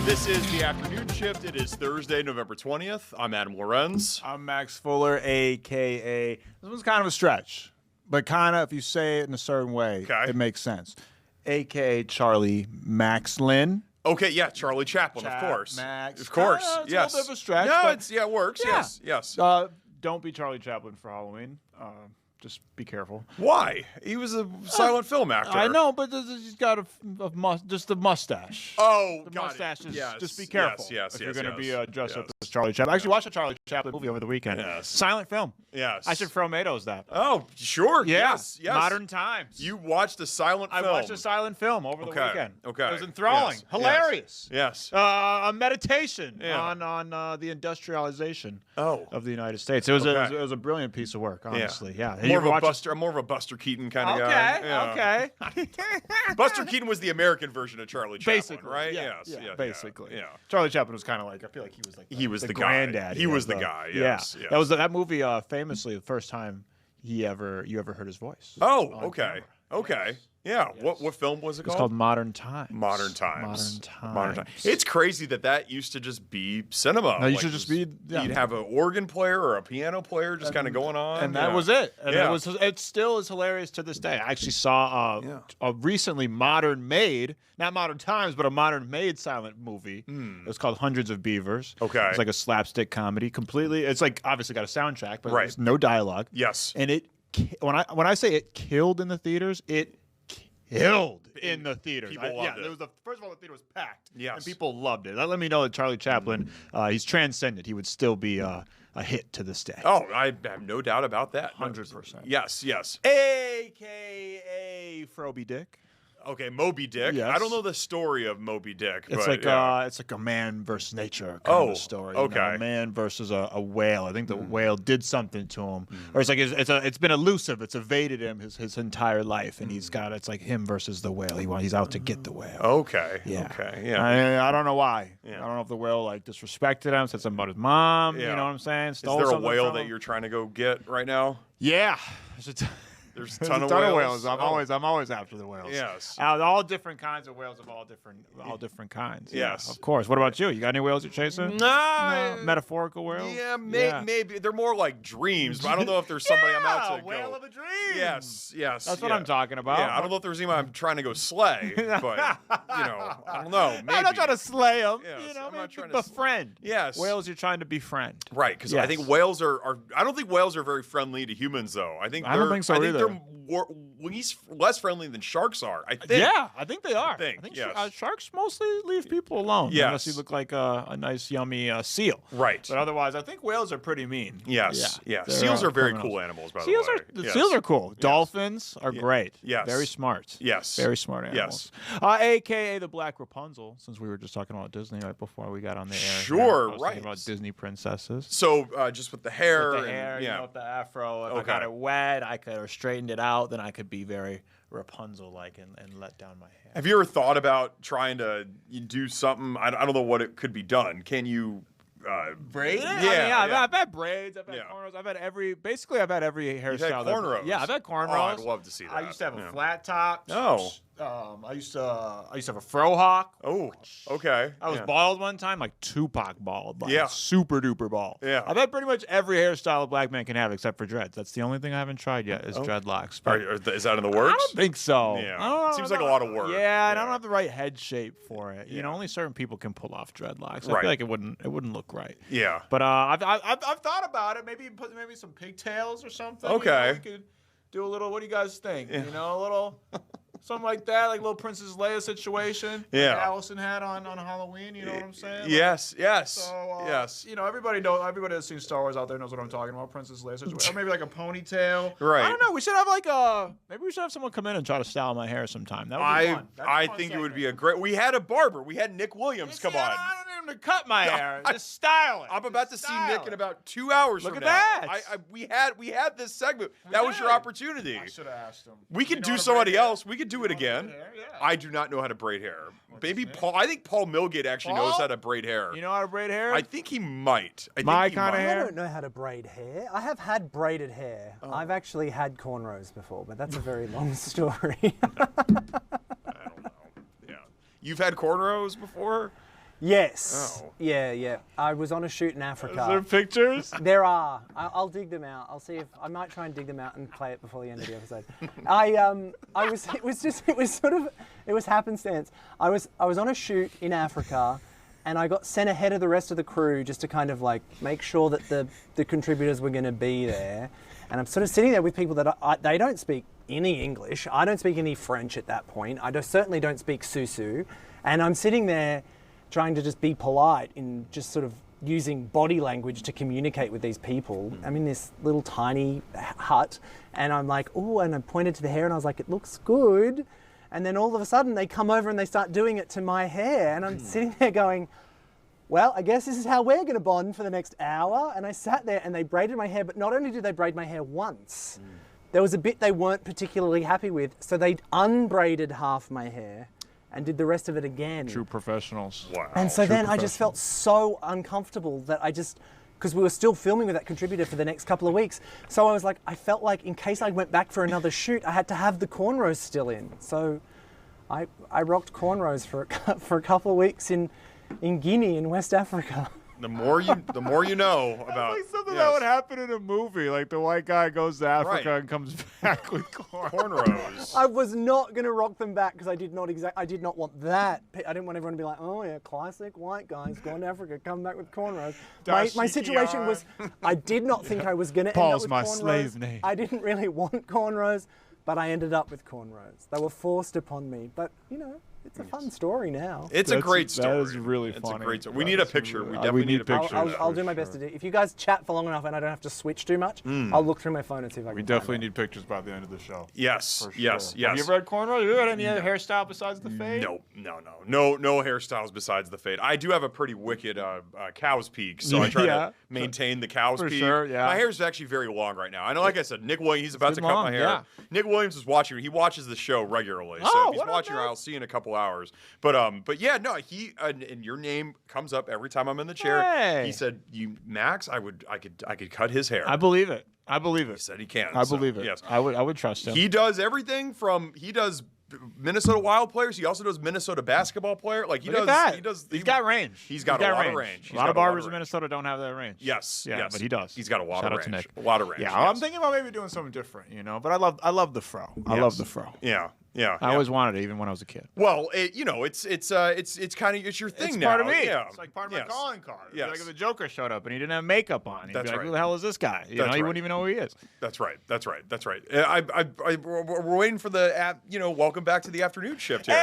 This is the afternoon shift. It is Thursday, November 20th. I'm Adam-llorens. I'm Max-Fuller, a.k.a. This one's kind of a stretch, but kind of, if you say it in a certain way, it makes sense. A.k.a. Charlie Max-Lynn. Okay, yeah, Charlie Chaplin, of course. Max. Of course, It's yes. a little bit of a stretch. No, but it works, yeah. yes. Don't be Charlie Chaplin for Halloween. Just be careful. Why? He was a silent film actor. I know, but he's got just the mustache. Oh, the got mustache it. is just be careful. Yes, if you're going to be dressed up yes. as Charlie Chaplin. I actually watched a Charlie Chaplin movie over the weekend. Yes. Silent film. Yes. I should throw Matos that. Oh, sure. Yeah. Yes. Modern times. You watced a silent film. I watched a silent film over the weekend. Okay. It was enthralling. Yes. Hilarious. Yes. A meditation Yeah. on the industrialization of the United States. It was a brilliant piece of work, honestly. Yeah. I'm more of a Buster Keaton kind of guy. Okay. Buster Keaton was the American version of Charlie Chaplin, Basically, right? Yeah, basically. Yeah. Charlie Chaplin was kind of like, I feel like he was like the granddad. He was the guy. Yes. That was that movie. Famously, the first time you ever heard his voice. Oh, okay. Camera. Okay. Yeah. Yes. What film was it called? It's called Modern Times. Modern Times. It's crazy that used to just be cinema. No, you should just be. Yeah. You'd have an organ player or a piano player just kind of going on, and that was it. And it still is hilarious to this day. I actually saw a recently not Modern Times, but a modern made silent movie. It was called Hundreds of Beavers. Okay, it's like a slapstick comedy. Completely, it's like obviously got a soundtrack, but there's no dialogue. Yes, and when I say it killed in the theaters, it killed in the theaters. People loved it. First of all, the theater was packed. Yes, and people loved it. That let me know that Charlie Chaplin, he's transcended. He would still be a hit to this day. Oh, I have no doubt about that. 100%. Yes. AKA Froby Dick. Okay, Moby Dick. Yes. I don't know the story of Moby Dick. It's but, it's like a man versus nature kind of story. Okay, a man versus a whale. I think the whale did something to him, or it's like it's been elusive. It's evaded him his entire life, and it's like him versus the whale. He's out to get the whale. Okay. Yeah. Okay. Yeah. I don't know why. Yeah. I don't know if the whale disrespected him, said something about his mom. Yeah. You know what I'm saying? Is there a whale that you're trying to go get right now? Yeah. There's a ton of whales. I'm always after the whales. Yes. All different kinds of whales of all different kinds. Yes. Yeah, of course. What about you? You got any whales you're chasing? No. Metaphorical whales? Yeah, maybe. They're more like dreams, but I don't know if there's somebody I'm out to go. Whale of a dream. Yes. That's what I'm talking about. Yeah, I don't know if there's anyone I'm trying to go slay, but I don't know. Maybe. I'm not trying to slay them. Yes, I'm not trying to befriend. Yes. Whales you're trying to befriend. Right, because I think whales are. I don't think whales are very friendly to humans, though. I don't think so either. They're less friendly than sharks are. I think. Yeah, I think they are. I think yes. Sharks mostly leave people alone. Yes. Unless you look like a nice, yummy seal. Right. But otherwise, I think whales are pretty mean. Yes. Yeah. Seals are very cool animals, by the way. Seals are cool. Yes. Dolphins are great. Yes. Very smart. Yes. Very smart animals. Yes. AKA the Black Rapunzel, since we were just talking about Disney right before we got on the air. Sure, right. About Disney princesses. So just with the hair. With the hair, with the afro. If I got it wet, I could have straightened it out, then I could be very Rapunzel-like and let down my hair. Have you ever thought about trying to do something? I don't know what it could be done. Can you braid it? Yeah, I've had braids. I've had cornrows. I've had every hairstyle. You've had cornrows? I've had cornrows. Oh, I'd love to see that. I used to have a flat top. Oh. I used to have a fro hawk. Oh, okay. I was bald one time, like Tupac bald. Like super duper bald. Yeah. I've had pretty much every hairstyle a black man can have except for dreads. That's the only thing I haven't tried yet is dreadlocks. Is that in the works? I don't think so. Yeah. It seems like a lot of work. Yeah, and I don't have the right head shape for it. You know, only certain people can pull off dreadlocks. I feel like it wouldn't look right. Yeah. But I've thought about it. Maybe put some pigtails or something. Okay. We could do a little. What do you guys think? Yeah. A little. Something like that, like little Princess Leia situation. Yeah. Like Allison had on Halloween. You know what I'm saying? Yes. So, yes. Everybody that's seen Star Wars out there knows what I'm talking about. Princess Leia situation, or maybe like a ponytail. Right. I don't know. We should have maybe we should have someone come in and try to style my hair sometime. That would be fun. I think it would be a great. We had a barber. We had Nick Williams come on. I don't need him to cut my hair. Just style it. I'm about to see Nick in about 2 hours from now. Look at that. We had this segment. That was your opportunity. I should have asked him. We could do somebody else. We could do it again. Yeah. I do not know how to braid hair. Maybe Paul. I think Paul-Millgate actually knows how to braid hair. You know how to braid hair? I think he might. My kind of hair? I don't know how to braid hair. I have had braided hair. Oh. I've actually had cornrows before, but that's a very long story. I don't know. Yeah. You've had cornrows before? Yes. Oh. Yeah. I was on a shoot in Africa. Is there pictures? There are. I'll dig them out. I'll see if I might try and dig them out and play it before the end of the episode. It was happenstance. I was on a shoot in Africa, and I got sent ahead of the rest of the crew just to kind of like make sure that the contributors were going to be there. And I'm sort of sitting there with people that they don't speak any English. I don't speak any French at that point. I certainly don't speak Susu. And I'm sitting there trying to just be polite in just sort of using body language to communicate with these people. I'm in this little tiny hut, and I'm like, oh, and I pointed to the hair, and I was like, it looks good. And then all of a sudden they come over and they start doing it to my hair, and I'm sitting there going, well, I guess this is how we're going to bond for the next hour. And I sat there and they braided my hair, but not only did they braid my hair once, there was a bit they weren't particularly happy with, so they unbraided half my hair and did the rest of it again. True professionals. Wow. And so then I just felt so uncomfortable that because we were still filming with that contributor for the next couple of weeks. So I was like, I felt like in case I went back for another shoot, I had to have the cornrows still in. So I rocked cornrows for a couple of weeks in Guinea in West Africa. The more you know about. It's like something that would happen in a movie. Like the white guy goes to Africa and comes back with cornrows. I was not going to rock them back because I did not want that. I didn't want everyone to be like, oh yeah, classic white guys going to Africa, come back with cornrows. My situation was, I did not think I was going to end up with cornrows. Paul's my slave name. I didn't really want cornrows, but I ended up with cornrows. They were forced upon me, but it's a fun story now. It's a great story. That is really funny. It's a great story. We need a picture. We definitely need a picture. I'll do my best to do. If you guys chat for long enough and I don't have to switch too much, I'll look through my phone and see if I can. We definitely need pictures by the end of the show. Yes, sure. yes. Have you ever had cornrows? Have you had any other hairstyle besides the fade? No hairstyles besides the fade. I do have a pretty wicked cow's peak, so I try to maintain the cow's peak. Sure, yeah. My hair is actually very long right now. I know, like I said, Nick Williams, he's about to cut my hair. Yeah. Nick Williams is watching. He watches the show regularly, so if he's watching, I'll see in a couple hours. But yeah, no, he and your name comes up every time I'm in the chair. Hey. He said, Max, I could cut his hair. I believe it. He said he can. I believe it. Yes. I would trust him. He does everything from Minnesota Wild players. He also does Minnesota basketball player. Like he does. He's got range. He's got a lot of range. A lot of barbers in Minnesota don't have that range. Yes. Yeah, but he does. He's got a lot Shout of out to range. Nick. A lot of range. Yeah, I'm thinking about maybe doing something different, But I love the fro. I love the fro. Yeah. Yeah, I always wanted it, even when I was a kid. Well, it's kind of your thing now. It's part of me. Yeah. It's like part of my calling card. Yes. Like if the Joker showed up and he didn't have makeup on, he'd be like, "Who the hell is this guy?" You wouldn't even know who he is. That's right. We're waiting for the welcome back to the afternoon shift here.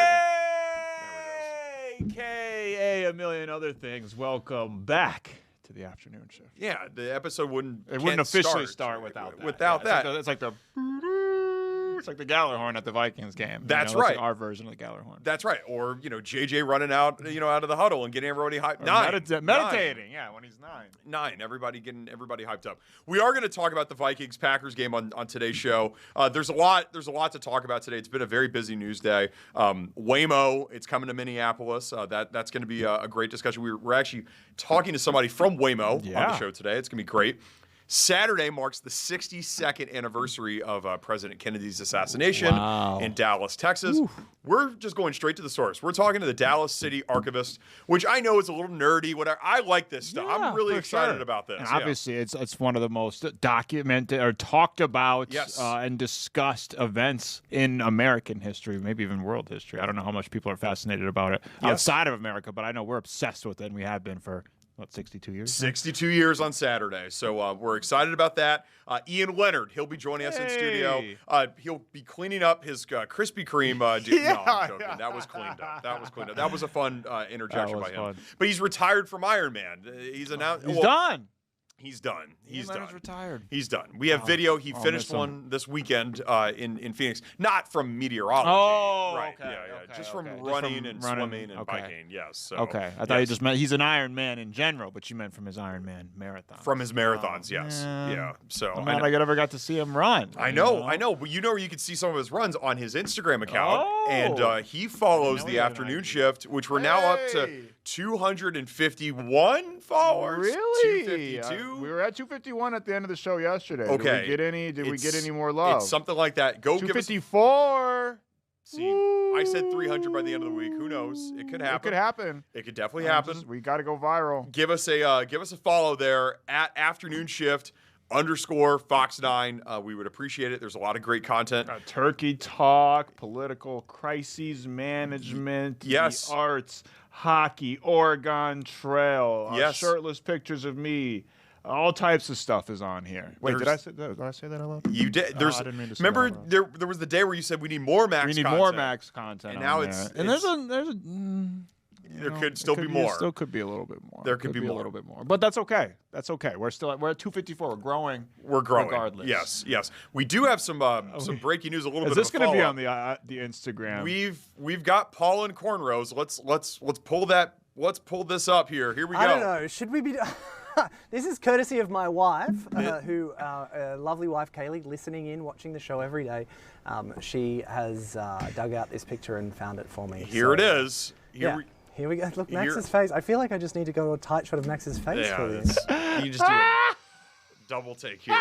AKA a million other things. Welcome back to the afternoon shift. Yeah, the episode wouldn't officially start without that. Without that. It's like the It's like the Gallarhorn at the Vikings game. That's right. It's our version of the Gallarhorn. That's right. Or, JJ running out, out of the huddle and getting everybody hyped. Meditating, when he's 9. Everybody hyped up. We are going to talk about the Vikings-Packers game on today's show. There's a lot to talk about today. It's been a very busy news day. Waymo, it's coming to Minneapolis. That's going to be a great discussion. We're actually talking to somebody from Waymo on the show today. It's going to be great. Saturday marks the 62nd anniversary of President Kennedy's assassination in Dallas, Texas. Oof. We're just going straight to the source. We're talking to the Dallas City archivist, which I know is a little nerdy. Whatever. I like this stuff. Yeah, I'm really excited about this. And obviously, it's one of the most documented or talked about and discussed events in American history, maybe even world history. I don't know how much people are fascinated about it outside of America, but I know we're obsessed with it, and we have been for 62 years? 62 years on Saturday. So we're excited about that. Ian Leonard, he'll be joining us in studio. He'll be cleaning up his Krispy Kreme. No, I'm joking. That was cleaned up. That was a fun interjection by him. But he's retired from Iron Man. He's announced. He's done. He's done. He's retired. He's done. We have video. He finished one this weekend in Phoenix. Not from meteorology. Oh, right. Okay. Yeah. Just from running and swimming and biking. Yes. So, okay. I thought you just meant he's an Iron Man in general, but you meant from his Iron Man marathon. From his marathons, yes. Yeah. So I'm glad I ever got to see him run. I know. But you can see some of his runs on his Instagram account, and he follows the afternoon shift, which we're now up to 251 followers. Really? 252. We were at 251 at the end of the show yesterday. Okay. Did we get any more love? It's something like that. Go 254. See, I said 300 by the end of the week. Who knows? It could happen. It could happen. It could definitely happen. We got to go viral. Give us a follow there at Afternoon Shift _Fox9. We would appreciate it. There's a lot of great content. Turkey talk, political crises management, yes, the arts, hockey, Oregon Trail, yes, shirtless pictures of me. All types of stuff is on here. Wait, did I say that out loud? You did. I didn't mean to say remember, that there was the day where you said we need more Max content. We need more Max content. And now there could still be more. Still could be a little bit more. There could be a little bit more. But that's okay. That's okay. We're at 254. We're growing. We're growing. Regardless. Yes. We do have some breaking news. A little bit. Is this going to be on the Instagram? We've got Paul and cornrows. Let's pull that. Let's pull this up here. Here we go. I don't know. Should we be? This is courtesy of my wife, who, lovely wife Kaylee, listening in, watching the show every day. She has dug out this picture and found it for me. Here it is. Here we go. Look, Max's face. I feel like I just need to go to a tight shot of Max's face for this. You just do a double take here.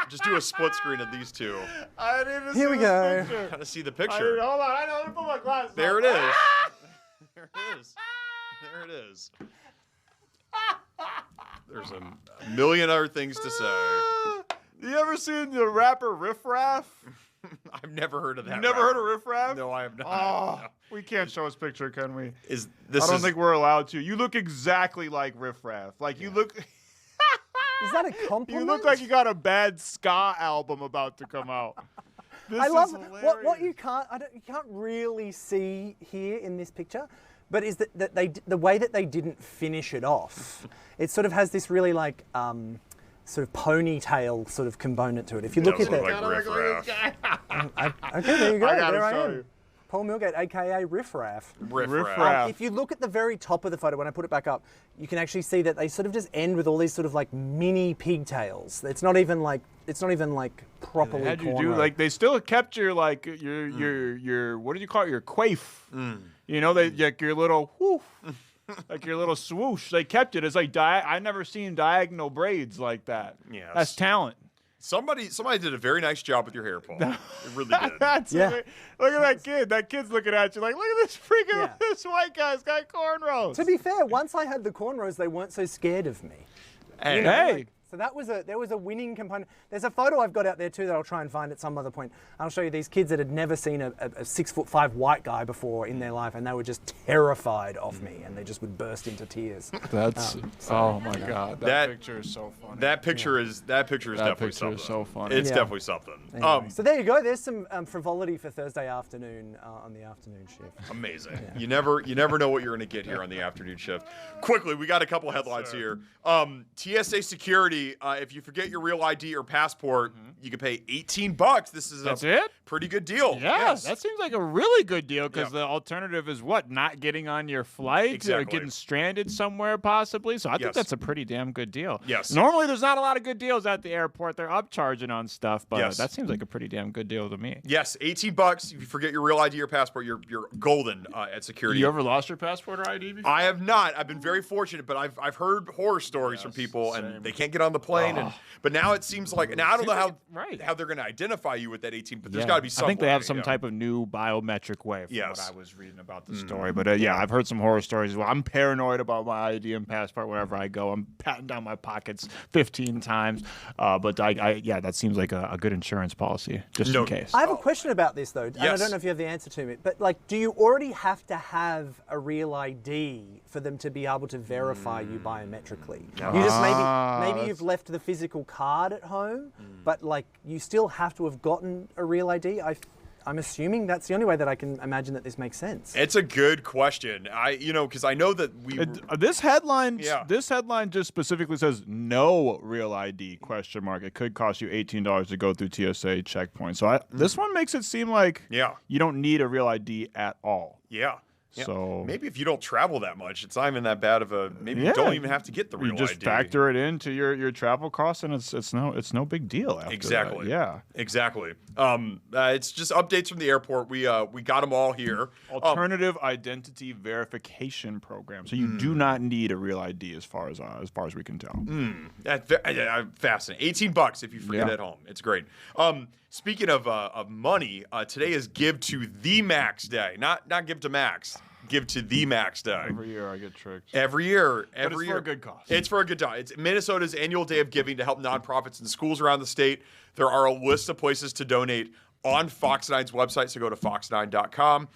Just do a split screen of these two. I didn't Here we go. Kind of see the picture. Hold on. I know. Let me put my glasses There on. it is. There it is. There it is. There's a million other things to say. You ever seen the rapper Riff Raff? I've never heard of that. You never heard of Riff Raff? No, I have not. Oh, we can't show his picture, can we? I don't think we're allowed to. You look exactly like Riff Raff. Like, you look... Is that a compliment? You look like you got a bad ska album about to come out. I love what you can't really see here in this picture, but is that the way that they didn't finish it off. It sort of has this really like sort of ponytail sort of component to it. If you look at that, okay, there you go. There I am. Paul-Millgate, aka Riff Raff. Riff Raff. If you look at the very top of the photo, when I put it back up, you can actually see that they sort of just end with all these sort of like mini pigtails. It's not even like properly. How'd you do? Like, they still kept your like your what did you call it? Your coif. You know, they like your little whoof. Like your little swoosh. They kept it as like I've never seen diagonal braids like that. Yes. That's talent. Somebody did a very nice job with your hair, Paul. It really did. Look at that kid. That kid's looking at you like, look at this freaking this white guy's got cornrows. To be fair, once I had the cornrows, they weren't so scared of me. Hey. You know, like, so there was a winning component. There's a photo I've got out there too that I'll try and find at some other point. I'll show you these kids that had never seen a 6'5" white guy before in their life, and they were just terrified of me, and they just would burst into tears. That's oh my god, that picture is so funny. That picture is definitely something. Is so funny. It's definitely something. Anyway, so there you go. There's some frivolity for Thursday afternoon on the afternoon shift. Amazing. Yeah. You never know what you're going to get here on the afternoon shift. Quickly, we got a couple headlines here. TSA security. If you forget your real ID or passport, you can pay $18. This is a pretty good deal. Yes, that seems like a really good deal because the alternative is what? Not getting on your flight or getting stranded somewhere possibly. So I think that's a pretty damn good deal. Yes. Normally there's not a lot of good deals at the airport. They're upcharging on stuff, but that seems like a pretty damn good deal to me. Yes, $18. If you forget your real ID or passport, you're golden at security. You ever lost your passport or ID before? I have not. I've been very fortunate, but I've heard horror stories from people, and they can't get on the plane. But now it seems like I don't know how they're going to identify you with that 18. But there's got to be some. I think they have some type of new biometric way. From what I was reading about the story, but I've heard some horror stories as well. I'm paranoid about my ID and passport wherever I go. I'm patting down my pockets 15 times. But that seems like a good insurance policy just in case. I have a question about this though, and I don't know if you have the answer to it. But like, do you already have to have a real ID for them to be able to verify you biometrically? You just maybe you've left the physical card at home, but like you still have to have gotten a real ID. I'm assuming that's the only way that I can imagine that this makes sense. It's a good question. Because I know that this headline just specifically says no real ID ? It could cost you $18 to go through TSA checkpoint. So this one makes it seem like you don't need a real ID at all. Yeah. Yeah. So maybe if you don't travel that much, it's not even that bad of a. Maybe you don't even have to get the real You just ID. factor it into your travel costs, and it's no big deal. After Exactly. That. Yeah. Exactly. It's just updates from the airport. We got them all here. Alternative identity verification program. So you do not need a real ID as far as we can tell. Fascinating. $18 if you forget at home. It's great. Speaking of money, today is Give to the Max Day. Not Give to Max. Give to the Max Day. Every year I get tricked. Every year. But it's for a good cause. It's for a good cause. It's Minnesota's annual day of giving to help nonprofits and schools around the state. There are a list of places to donate on Fox 9's website, so go to fox9.com.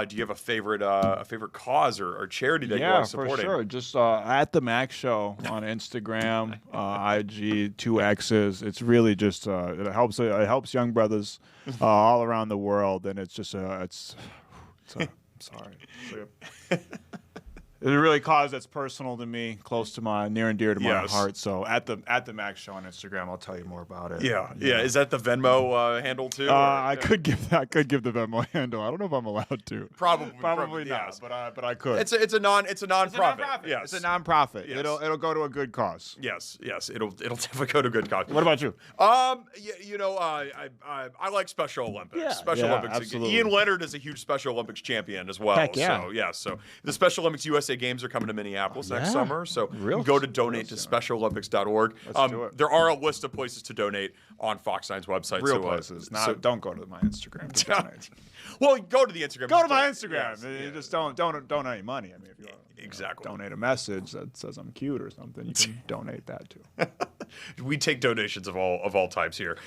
Do you have a favorite cause or charity that you like supporting? Yeah, for sure. Just at the Max Show on Instagram, IG, 2X's. It's really just it helps young brothers all around the world, and it's just sorry. It's a really cause that's personal to me, close to near and dear to my heart. So at the Max Show on Instagram, I'll tell you more about it. Yeah. Is that the Venmo handle too? I could give the Venmo handle. I don't know if I'm allowed to. Probably not. Yes. But I could. It's a nonprofit. Yes. It's a nonprofit. Yes. It'll go to a good cause. Yes. It'll definitely go to a good cause. What about you? I like Special Olympics. Yeah. Special Olympics. Absolutely. Ian Leonard is a huge Special Olympics champion as well. Heck yeah. So the Special Olympics USA Games are coming to Minneapolis next summer. So Real go to donate to specialolympics.org. Let's do it. There are a list of places to donate on Fox 9's website. Real places. Don't go to my Instagram. Well, go to the Instagram. Go to my Instagram. Yes, You just don't donate money. I mean, if you want exactly donate a message that says I'm cute or something, you can donate that too. We take donations of all types here.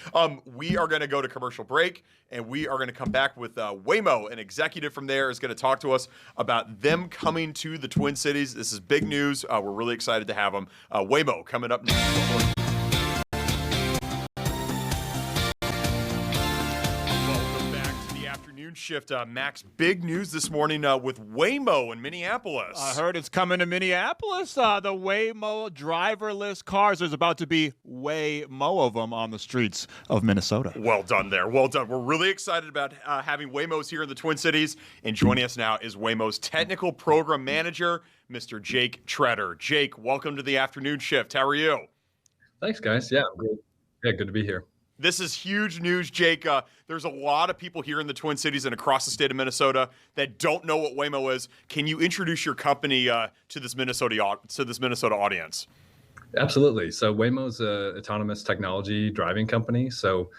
We are going to go to commercial break, and we are going to come back with Waymo. An executive from there is going to talk to us about them coming to the Twin Cities. This is big news. We're really excited to have them. Waymo coming up next. Shift, Max. Big news this morning with Waymo in Minneapolis. I heard it's coming to Minneapolis. The Waymo driverless cars. There's about to be way more of them on the streets of Minnesota. Well done there. Well done. We're really excited about having Waymos here in the Twin Cities. And joining us now is Waymo's technical program manager, Mr. Jake Treader. Jake, welcome to the afternoon shift. How are you? Thanks, guys. Yeah, I'm great. Yeah, good to be here. This is huge news, Jake. There's a lot of people here in the Twin Cities and across the state of Minnesota that don't know what Waymo is. Can you introduce your company to this Minnesota audience? Absolutely. So Waymo's an autonomous technology driving company. So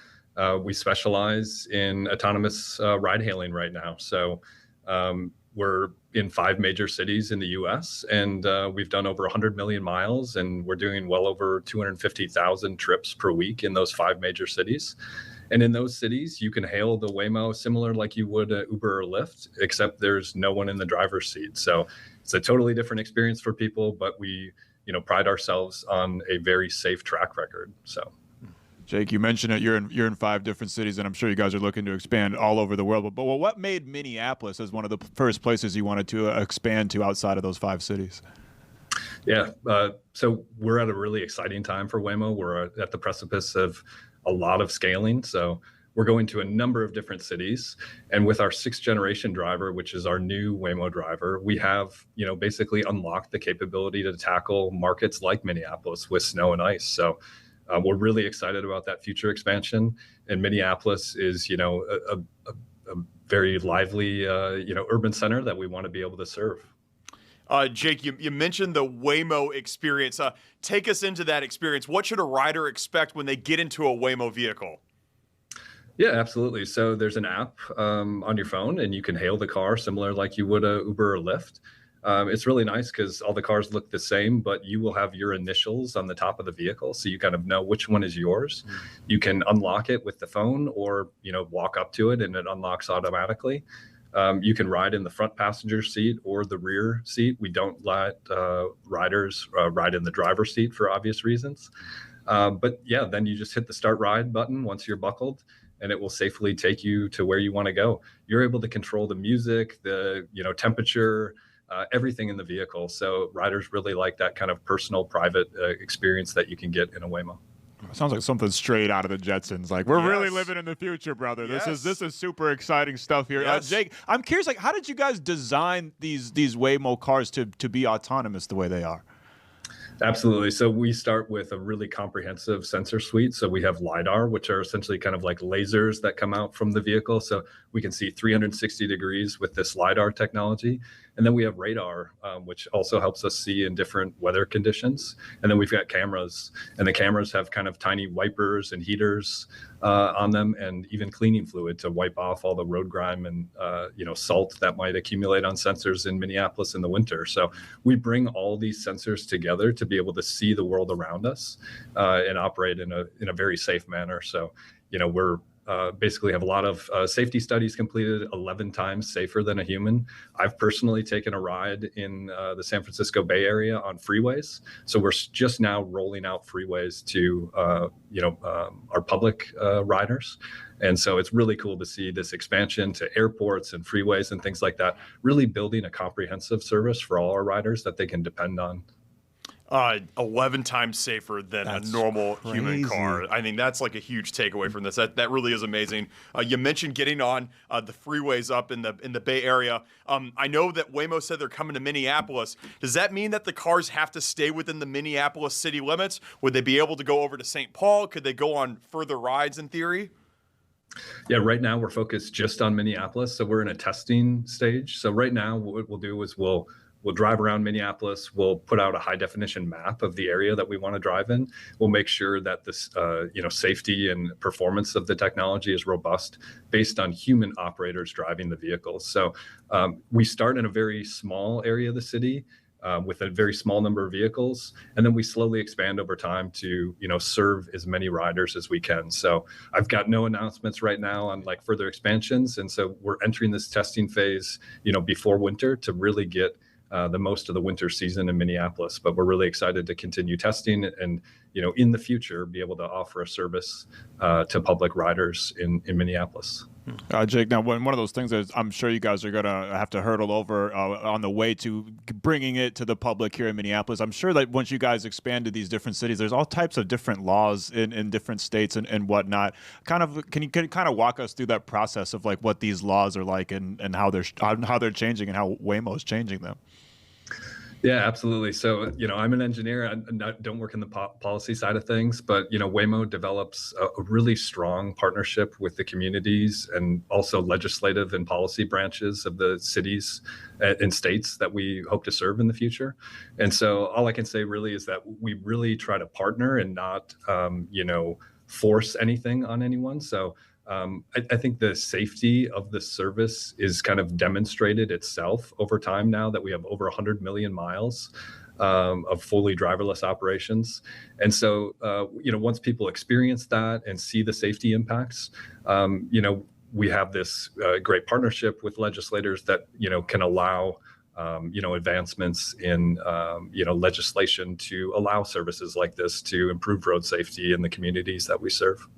we specialize in autonomous ride-hailing right now. So we're in 5 major cities in the U.S., and we've done over 100 million miles, and we're doing well over 250,000 trips per week in those 5 major cities. And in those cities, you can hail the Waymo similar like you would Uber or Lyft, except there's no one in the driver's seat. So it's a totally different experience for people, but we, pride ourselves on a very safe track record. So. Jake, you mentioned it. You're in 5 different cities, and I'm sure you guys are looking to expand all over the world. But what made Minneapolis as one of the first places you wanted to expand to outside of those 5 cities? Yeah, so we're at a really exciting time for Waymo. We're at the precipice of a lot of scaling. So we're going to a number of different cities. And with our 6th generation driver, which is our new Waymo driver, we have, basically unlocked the capability to tackle markets like Minneapolis with snow and ice. So we're really excited about that future expansion. And Minneapolis is, a very lively, urban center that we want to be able to serve. Jake, you mentioned the Waymo experience. Take us into that experience. What should a rider expect when they get into a Waymo vehicle? Yeah, absolutely. So there's an app on your phone, and you can hail the car similar like you would a Uber or Lyft. It's really nice because all the cars look the same, but you will have your initials on the top of the vehicle. So you kind of know which one is yours. You can unlock it with the phone or, walk up to it and it unlocks automatically. You can ride in the front passenger seat or the rear seat. We don't let riders ride in the driver's seat for obvious reasons. But yeah, then you just hit the start ride button once you're buckled, and it will safely take you to where you want to go. You're able to control the music, the temperature, everything in the vehicle. So riders really like that kind of personal, private experience that you can get in a Waymo. Sounds like something straight out of the Jetsons. Like, we're really living in the future, brother. Yes. This is super exciting stuff here. Yes. Jake, I'm curious, like, how did you guys design these Waymo cars to be autonomous the way they are? Absolutely. So we start with a really comprehensive sensor suite. So we have LiDAR, which are essentially kind of like lasers that come out from the vehicle. So we can see 360 degrees with this LiDAR technology. And then we have radar, which also helps us see in different weather conditions. And then we've got cameras, and the cameras have kind of tiny wipers and heaters on them, and even cleaning fluid to wipe off all the road grime and salt that might accumulate on sensors in Minneapolis in the winter. So we bring all these sensors together to be able to see the world around us and operate in a very safe manner. So, we're basically have a lot of safety studies completed, 11 times safer than a human. I've personally taken a ride in the San Francisco Bay Area on freeways. So we're just now rolling out freeways to, our public riders. And so it's really cool to see this expansion to airports and freeways and things like that, really building a comprehensive service for all our riders that they can depend on. 11 times safer than a normal human car. I think that's like a huge takeaway from this. That really is amazing. You mentioned getting on the freeways up in the Bay Area. I know that Waymo said they're coming to Minneapolis. Does that mean that the cars have to stay within the Minneapolis city limits? Would they be able to go over to St. Paul? Could they go on further rides in theory? Yeah, right now we're focused just on Minneapolis. So we're in a testing stage. So right now what we'll do is we'll drive around Minneapolis. We'll put out a high definition map of the area that we want to drive in. We'll make sure that this, safety and performance of the technology is robust based on human operators driving the vehicles. So we start in a very small area of the city with a very small number of vehicles, and then we slowly expand over time to, serve as many riders as we can. So I've got no announcements right now on like further expansions, and so we're entering this testing phase, before winter to really get the most of the winter season in Minneapolis. But we're really excited to continue testing and, in the future, be able to offer a service to public riders in Minneapolis. Jake, now one of those things that I'm sure you guys are going to have to hurdle over on the way to bringing it to the public here in Minneapolis. I'm sure that once you guys expand to these different cities, there's all types of different laws in different states and whatnot. Can you kind of walk us through that process of like what these laws are like and how they're changing and how Waymo is changing them? Yeah, absolutely. So, I'm an engineer. I don't work in the policy side of things, but, Waymo develops a really strong partnership with the communities and also legislative and policy branches of the cities and states that we hope to serve in the future. And so all I can say really is that we really try to partner and not, force anything on anyone. So I think the safety of the service is kind of demonstrated itself over time now that we have over 100 million miles of fully driverless operations. And so, once people experience that and see the safety impacts, we have this great partnership with legislators that, can allow advancements in, legislation to allow services like this to improve road safety in the communities that we serve.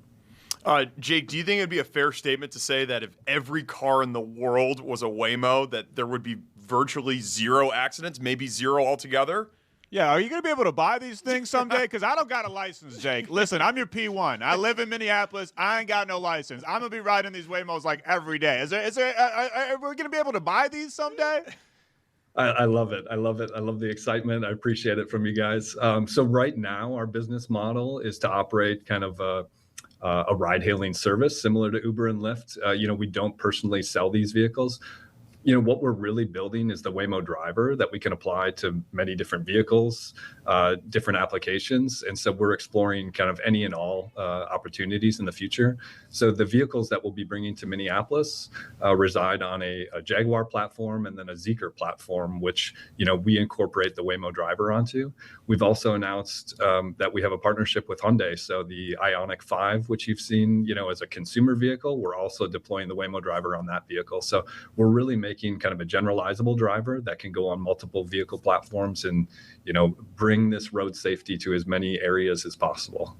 Jake, do you think it'd be a fair statement to say that if every car in the world was a Waymo, that there would be virtually zero accidents, maybe zero altogether? Yeah, are you going to be able to buy these things someday? Because I don't got a license, Jake. Listen, I'm your P1. I live in Minneapolis. I ain't got no license. I'm going to be riding these Waymos like every day. Are we going to be able to buy these someday? I love it. I love it. I love the excitement. I appreciate it from you guys. So right now, our business model is to operate kind of a ride-hailing service similar to Uber and Lyft. We don't personally sell these vehicles. What we're really building is the Waymo driver that we can apply to many different vehicles, different applications. And so we're exploring kind of any and all opportunities in the future. So the vehicles that we'll be bringing to Minneapolis reside on a Jaguar platform and then a Zeekr platform, which, we incorporate the Waymo driver onto. We've also announced that we have a partnership with Hyundai. So the Ioniq 5, which you've seen, as a consumer vehicle, we're also deploying the Waymo driver on that vehicle. So we're really making kind of a generalizable driver that can go on multiple vehicle platforms and, bring this road safety to as many areas as possible.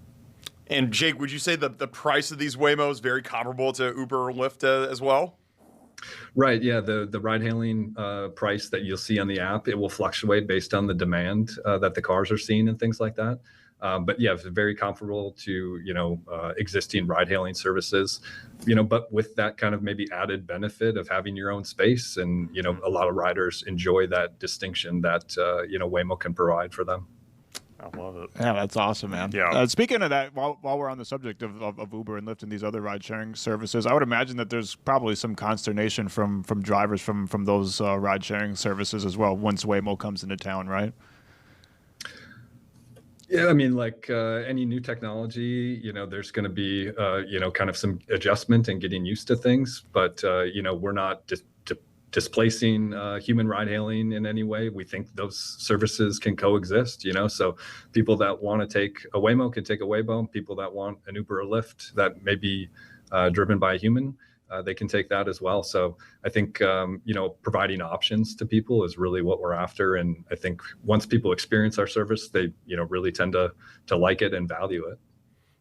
And Jake, would you say the price of these Waymos is very comparable to Uber or Lyft as well? Right. Yeah. The ride hailing price that you'll see on the app, it will fluctuate based on the demand that the cars are seeing and things like that. But yeah, it's very comparable to, existing ride hailing services, but with that kind of maybe added benefit of having your own space. And, a lot of riders enjoy that distinction that, Waymo can provide for them. I love it. Yeah, that's awesome, man. Yeah. Speaking of that, while we're on the subject of Uber and Lyft and these other ride-sharing services, I would imagine that there's probably some consternation from drivers from those ride-sharing services as well once Waymo comes into town, right? Yeah, I mean, like any new technology, there's going to be, kind of some adjustment and getting used to things. But, we're not displacing human ride hailing in any way. We think those services can coexist, so people that want to take a Waymo can take a Waymo. People that want an Uber or Lyft that may be driven by a human, they can take that as well. So I think, providing options to people is really what we're after. And I think once people experience our service, they, really tend to like it and value it.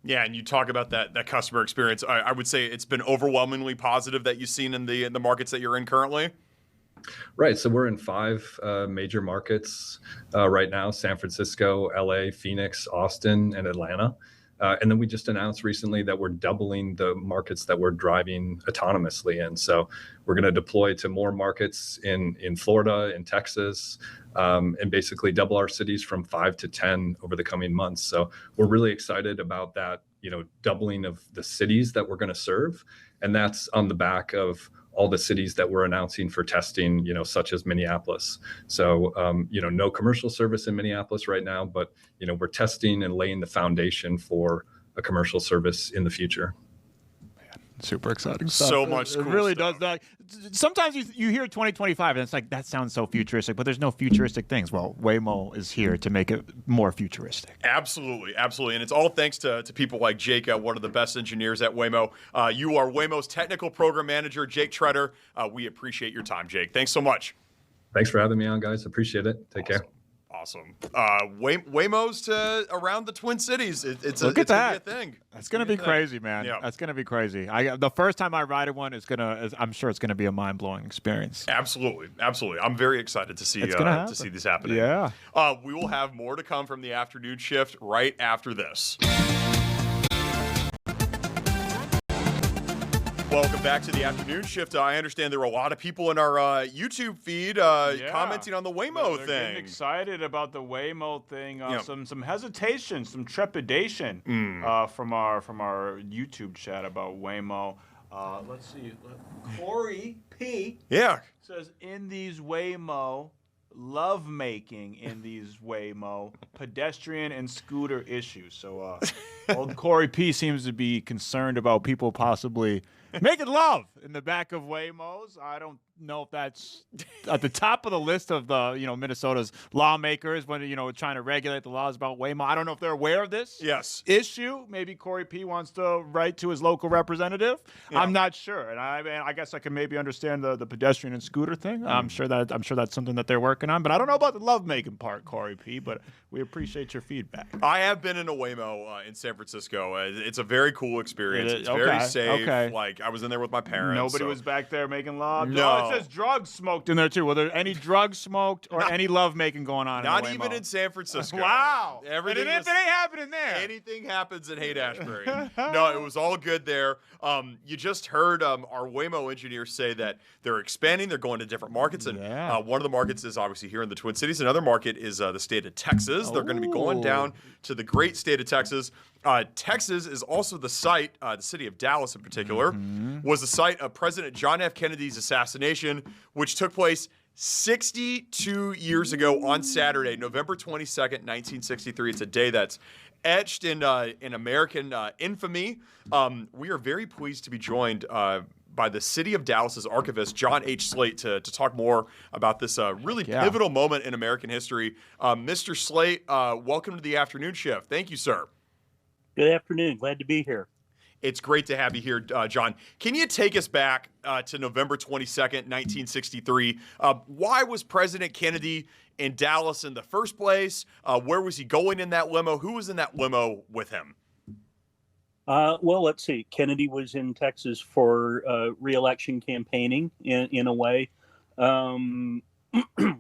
Yeah, and you talk about that customer experience. I would say it's been overwhelmingly positive that you've seen in the markets that you're in currently. Right. So we're in 5 major markets right now: San Francisco, LA, Phoenix, Austin, and Atlanta. And then we just announced recently that we're doubling the markets that we're driving autonomously in. So we're going to deploy to more markets in Florida, in Texas, and basically double our cities from 5 to 10 over the coming months. So we're really excited about that, doubling of the cities that we're going to serve. And that's on the back of all the cities that we're announcing for testing, such as Minneapolis. So, no commercial service in Minneapolis right now, but, we're testing and laying the foundation for a commercial service in the future. Super exciting stuff. So much It cool really stuff. does that. Sometimes you hear 2025 and it's like, that sounds so futuristic, but there's no futuristic things. Well, Waymo is here to make it more futuristic. Absolutely. And it's all thanks to people like Jake, one of the best engineers at Waymo. You are Waymo's technical program manager, Jake Treader. We appreciate your time, Jake. Thanks so much. Thanks for having me on, guys. Appreciate it. Take care. Awesome. Waymo's to around the Twin Cities. It's Look it's at gonna that. be a thing. That's gonna be crazy, man. Yeah. That's gonna be crazy. The first time I ride one I'm sure it's gonna be a mind blowing experience. Absolutely. I'm very excited to see this happening. Yeah. We will have more to come from the afternoon shift right after this. Welcome back to the afternoon shift. I understand there were a lot of people in our YouTube feed commenting on the Waymo They're thing. getting excited about the Waymo thing. Some hesitation, some trepidation from our YouTube chat about Waymo. Let's see. Corey P. Says, in these Waymo, love making in these Waymo, pedestrian and scooter issues. So old Corey P seems to be concerned about people possibly making love in the back of Waymos. I don't know if that's at the top of the list of the Minnesota's lawmakers when trying to regulate the laws about Waymo. I don't know if they're aware of this issue. Maybe Corey P wants to write to his local representative. Yeah. I'm not sure, and I guess I can maybe understand the pedestrian and scooter thing. I'm sure that's something that they're working on, but I don't know about the lovemaking part, Corey P. But we appreciate your feedback. I have been in a Waymo in San Francisco. It's a very cool experience. It's very safe. Okay. Like I was in there with my parents. Nobody was back there making love. No. It says drugs smoked in there too. Were there any drugs smoked or any love making going on? Not in even in San Francisco. Wow. Everything it ain't happening there. Anything happens in Haight-Ashbury. No, it was all good there. You just heard our Waymo engineers say that they're expanding. They're going to different markets, and one of the markets is obviously here in the Twin Cities. Another market is the state of Texas. They're going to be going down to the great state of Texas. Texas is also the site, the city of Dallas in particular, was the site of President John F. Kennedy's assassination, which took place 62 years ago on Saturday, November 22nd, 1963. It's a day that's etched in American infamy. We are very pleased to be joined by the city of Dallas's archivist, John H. Slate, to talk more about this really pivotal moment in American history. Mr. Slate, welcome to the afternoon shift. Thank you, sir. Good afternoon. Glad to be here. It's great to have you here, John. Can you take us back to November 22nd, 1963? Why was President Kennedy in Dallas in the first place? Where was he going in that limo? Who was in that limo with him? Well, let's see. Kennedy was in Texas for re-election campaigning in a way.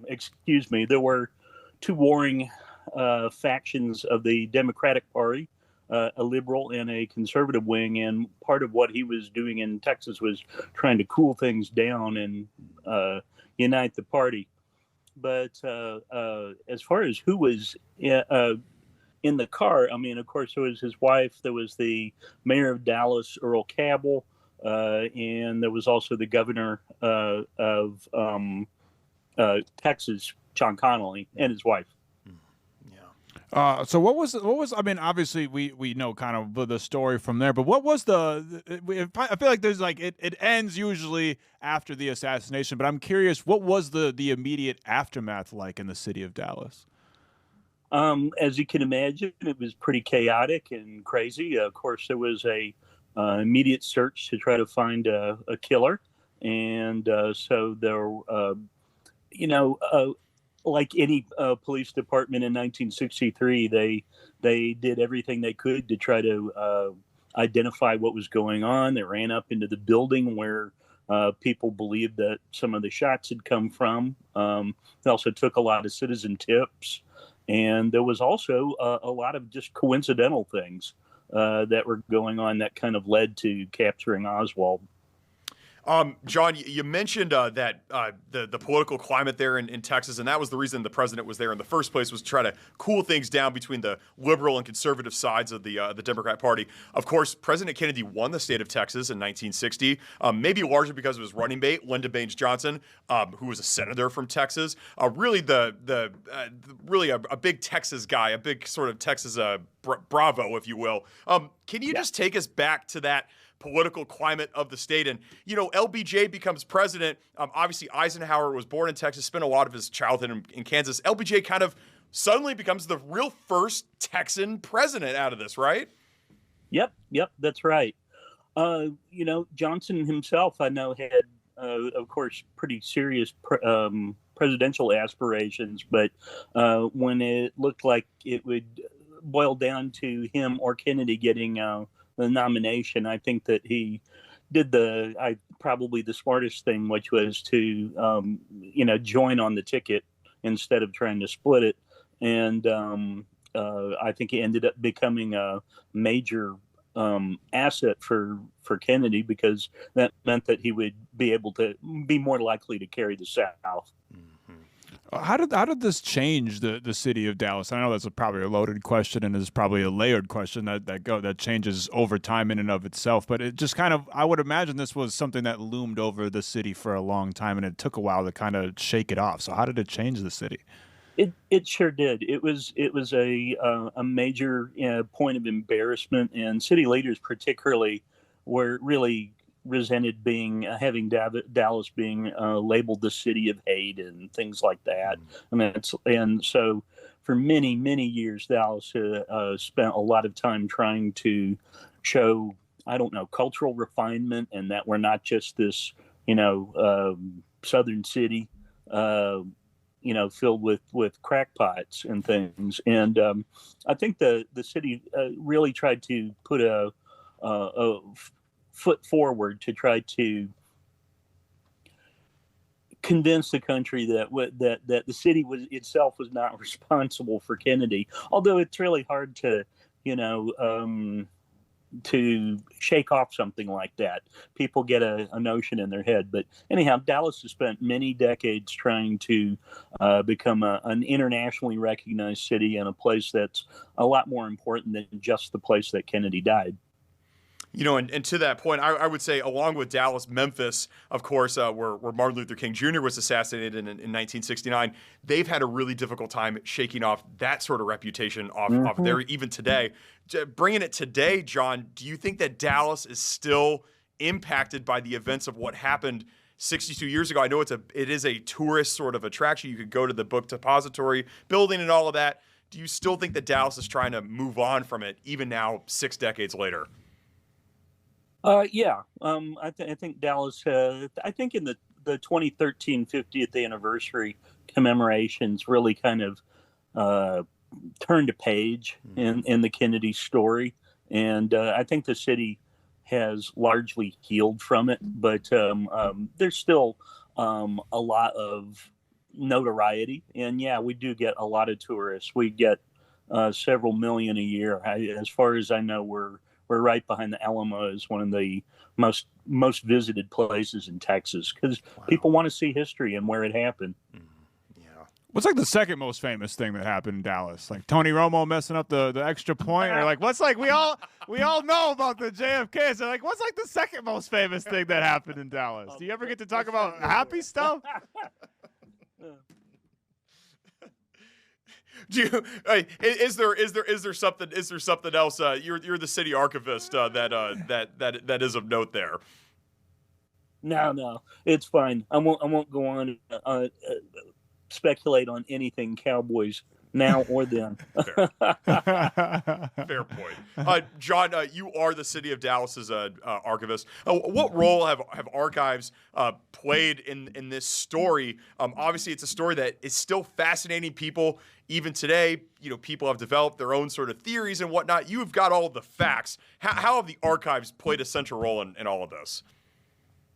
Excuse me. There were two warring factions of the Democratic Party, a liberal and a conservative wing, and part of what he was doing in Texas was trying to cool things down and unite the party. But as far as who was in the car, I mean, of course, there was his wife, there was the mayor of Dallas, Earl Cabell, and there was also the governor of Texas, John Connally, and his wife. So what was? I mean, obviously we know kind of the story from there, but what was I feel like there's like it ends usually after the assassination, but I'm curious, what was the immediate aftermath like in the city of Dallas? As you can imagine, it was pretty chaotic and crazy. Of course, there was a immediate search to try to find a killer, and so there, like any police department in 1963, they did everything they could to try to identify what was going on. They ran up into the building where people believed that some of the shots had come from. They also took a lot of citizen tips. And there was also a lot of just coincidental things that were going on that kind of led to capturing Oswald. John, you mentioned that the political climate there in Texas, and that was the reason the president was there in the first place, was to try to cool things down between the liberal and conservative sides of the Democrat Party. Of course, President Kennedy won the state of Texas in 1960, maybe largely because of his running mate, Lyndon Baines Johnson, who was a senator from Texas. Really, really a big Texas guy, a big sort of Texas bravo, if you will. Can you just take us back to that political climate of the state? And, LBJ becomes president. Obviously, Eisenhower was born in Texas, spent a lot of his childhood in Kansas. LBJ kind of suddenly becomes the real first Texan president out of this, right? Yep, that's right. Johnson himself, I know, had, of course, pretty serious presidential aspirations, but when it looked like it would boil down to him or Kennedy getting the nomination, I think that he did probably the smartest thing, which was to join on the ticket instead of trying to split it. And I think he ended up becoming a major asset for Kennedy, because that meant that he would be able to be more likely to carry the South. How did this change the city of Dallas? I know that's probably a loaded question, and is probably a layered question that changes over time in and of itself. But it just kind of, I would imagine this was something that loomed over the city for a long time, and it took a while to kind of shake it off. So how did it change the city? It sure did. It was a major point of embarrassment, and city leaders particularly were really resented having Dallas being labeled the city of hate and things like that. I mean, and so for many years, Dallas spent a lot of time trying to show, cultural refinement, and that we're not just this, southern city, filled with crackpots and things. And I think the city really tried to put a foot forward to try to convince the country that the city itself was not responsible for Kennedy. Although it's really hard to to shake off something like that. People get a notion in their head. But anyhow, Dallas has spent many decades trying to become an internationally recognized city, and a place that's a lot more important than just the place that Kennedy died. And to that point, I would say, along with Dallas, Memphis, of course, where Martin Luther King Jr. was assassinated in 1969, they've had a really difficult time shaking off that sort of reputation off there even today. Bringing it today, John, do you think that Dallas is still impacted by the events of what happened 62 years ago? I know it is a tourist sort of attraction. You could go to the book depository building and all of that. Do you still think that Dallas is trying to move on from it, even now 6 decades later? Yeah. I think Dallas, I think in the 2013 50th anniversary commemorations really kind of turned a page in the Kennedy story. And I think the city has largely healed from it, but there's still a lot of, notoriety. And yeah, we do get a lot of tourists. We get several million a year. As far as I know, we're right behind the Alamo as one of the most visited places in Texas because people want to see history and where it happened. What's like the second most famous thing that happened in Dallas? Like Tony Romo messing up the extra point, or like what's like we all know about the JFK. So like what's like the second most famous thing that happened in Dallas? Do you ever get to talk about happy stuff? Is there something else? You're the city archivist that is of note there. No, it's fine. I won't go on. Speculate on anything Cowboys now or then. Fair point. John, you are the city of Dallas's archivist. What role have archives played in this story? Obviously, it's a story that is still fascinating people even today. People have developed their own sort of theories and whatnot. You've got all of the facts. How have the archives played a central role in all of this?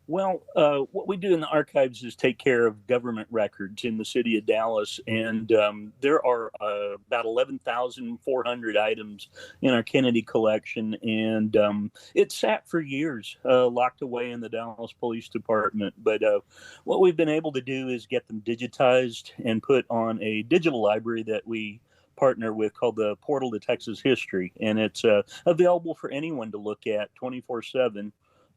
Well, what we do in the archives is take care of government records in the city of Dallas, and there are about 11,400 items in our Kennedy collection, and it sat for years locked away in the Dallas Police Department. But what we've been able to do is get them digitized and put on a digital library that we partner with called the Portal to Texas History, and it's available for anyone to look at 24/7.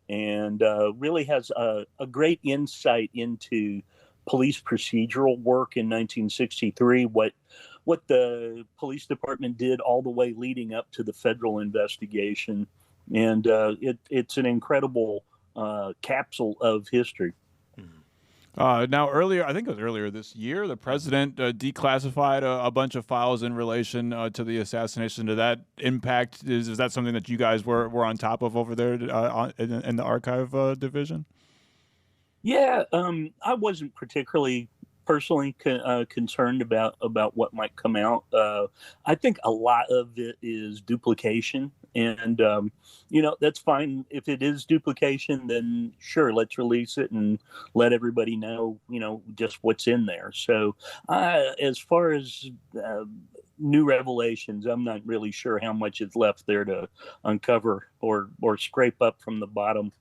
And really has a great insight into police procedural work in 1963, what the police department did all the way leading up to the federal investigation. And it's an incredible capsule of history. Now, I think it was earlier this year, the president declassified a bunch of files in relation to the assassination. Did that impact? Is that something that you guys were on top of over there in the archive division? Yeah, I wasn't particularly personally concerned about what might come out. I think a lot of it is duplication. And, that's fine. If it is duplication, then sure, let's release it and let everybody know, just what's in there. So as far as new revelations, I'm not really sure how much is left there to uncover or scrape up from the bottom.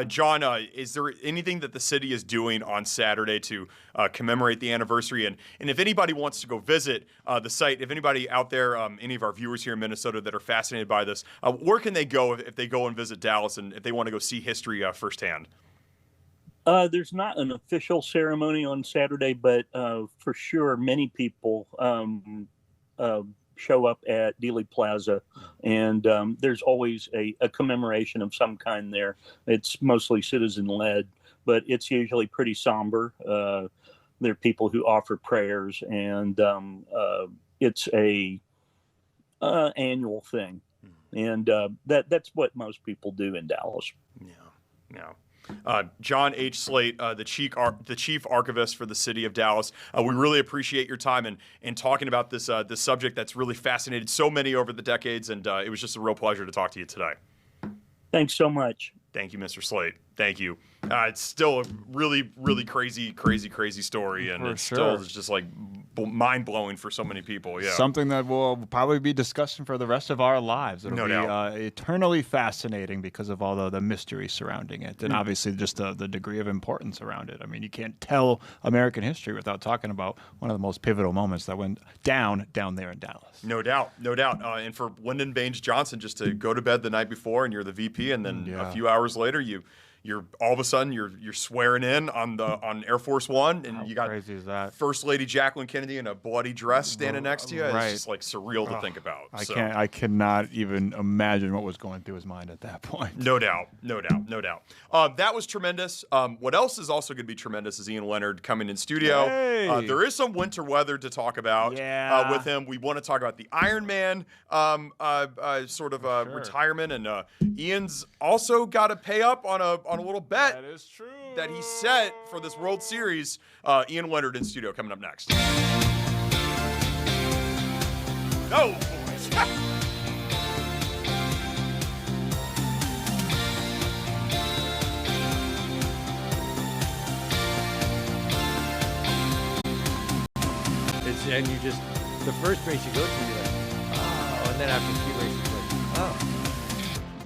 John, is there anything that the city is doing on Saturday to commemorate the anniversary? And if anybody wants to go visit the site, if anybody out there, any of our viewers here in Minnesota that are fascinated by this, where can they go if they go and visit Dallas and if they want to go see history firsthand? There's not an official ceremony on Saturday, but for sure many people show up at Dealey Plaza, and there's always a commemoration of some kind there. It's mostly citizen-led, but it's usually pretty somber. There are people who offer prayers, and it's a annual thing, and that's what most people do in Dallas. Yeah. John H. Slate, the chief archivist for the city of Dallas. We really appreciate your time and talking about this subject that's really fascinated so many over the decades, and it was just a real pleasure to talk to you today. Thanks so much. Thank you, Mr. Slate. Thank you. It's still a really, really crazy story, and it's still just like mind-blowing for so many people. Yeah, something that we'll probably be discussing for the rest of our lives. It'll be eternally fascinating because of all the mystery surrounding it, and obviously just the degree of importance around it. I mean, you can't tell American history without talking about one of the most pivotal moments that went down there in Dallas. No doubt. And for Lyndon Baines Johnson just to go to bed the night before, and you're the VP, and then a few hours later you're all of a sudden you're swearing in on Air Force One, and you got crazy is that? First Lady Jacqueline Kennedy in a bloody dress standing next to you. Right. It's just like surreal to think about. I cannot even imagine what was going through his mind at that point. No doubt. That was tremendous. What else is also going to be tremendous is Ian Leonard coming in studio. Hey. There is some winter weather to talk about with him. We want to talk about the Iron Man retirement, and Ian's also got to pay up on a little bet that is true that he set for this World Series. Ian Leonard in studio coming up next. No, boys. and you just, the first race you go to, you're like, oh, and then after 3 races, you're like, oh.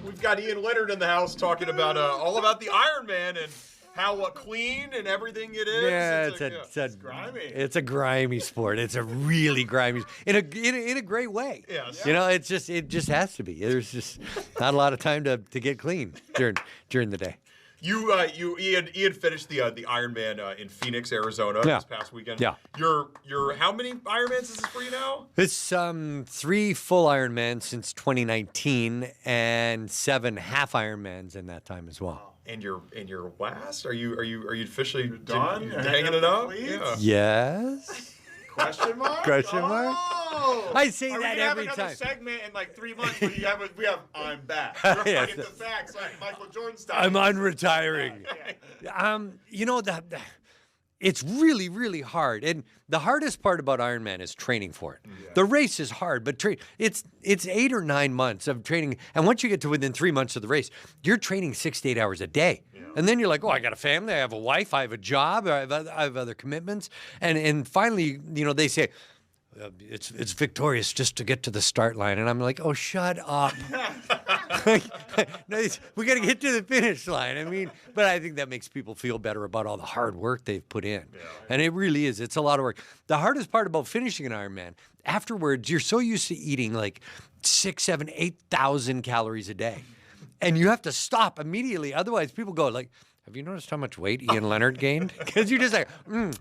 We've got Ian Leonard in the house talking about all about the Ironman and how clean and everything it is. Yeah, it's grimy. It's a grimy sport. It's a really grimy, in a great way. Yes. You know, it just has to be. There's just not a lot of time to get clean during the day. Ian finished the Ironman in Phoenix, Arizona this past weekend. Yeah. You're how many Ironmans is this for you now? It's 3 full Ironmans since 2019 and 7 half Ironmans in that time as well. And your last? Are you officially done? Hanging it up? Yeah. Yes. Question mark? Question mark? Oh. I say that every We have time. another segment in like 3 months where we have I'm back. Yes. Get the facts like Michael Jordan style. I'm unretiring. Yeah. You know, it's really, really hard. And the hardest part about Ironman is training for it. Yeah. The race is hard, but it's 8 or 9 months of training. And once you get to within 3 months of the race, you're training 6 to 8 hours a day. Yeah. And then you're like, oh, I got a family, I have a wife, I have a job, I have other commitments. And finally, you know, they say, it's victorious just to get to the start line. And I'm like, oh, shut up. No, we got to get to the finish line. I mean, but I think that makes people feel better about all the hard work they've put in. Yeah. And it really is. It's a lot of work. The hardest part about finishing an Ironman, afterwards, you're so used to eating like 6, 7, 8,000 calories a day. And you have to stop immediately. Otherwise, people go like, have you noticed how much weight Ian Leonard gained? Because you're just like, Oh,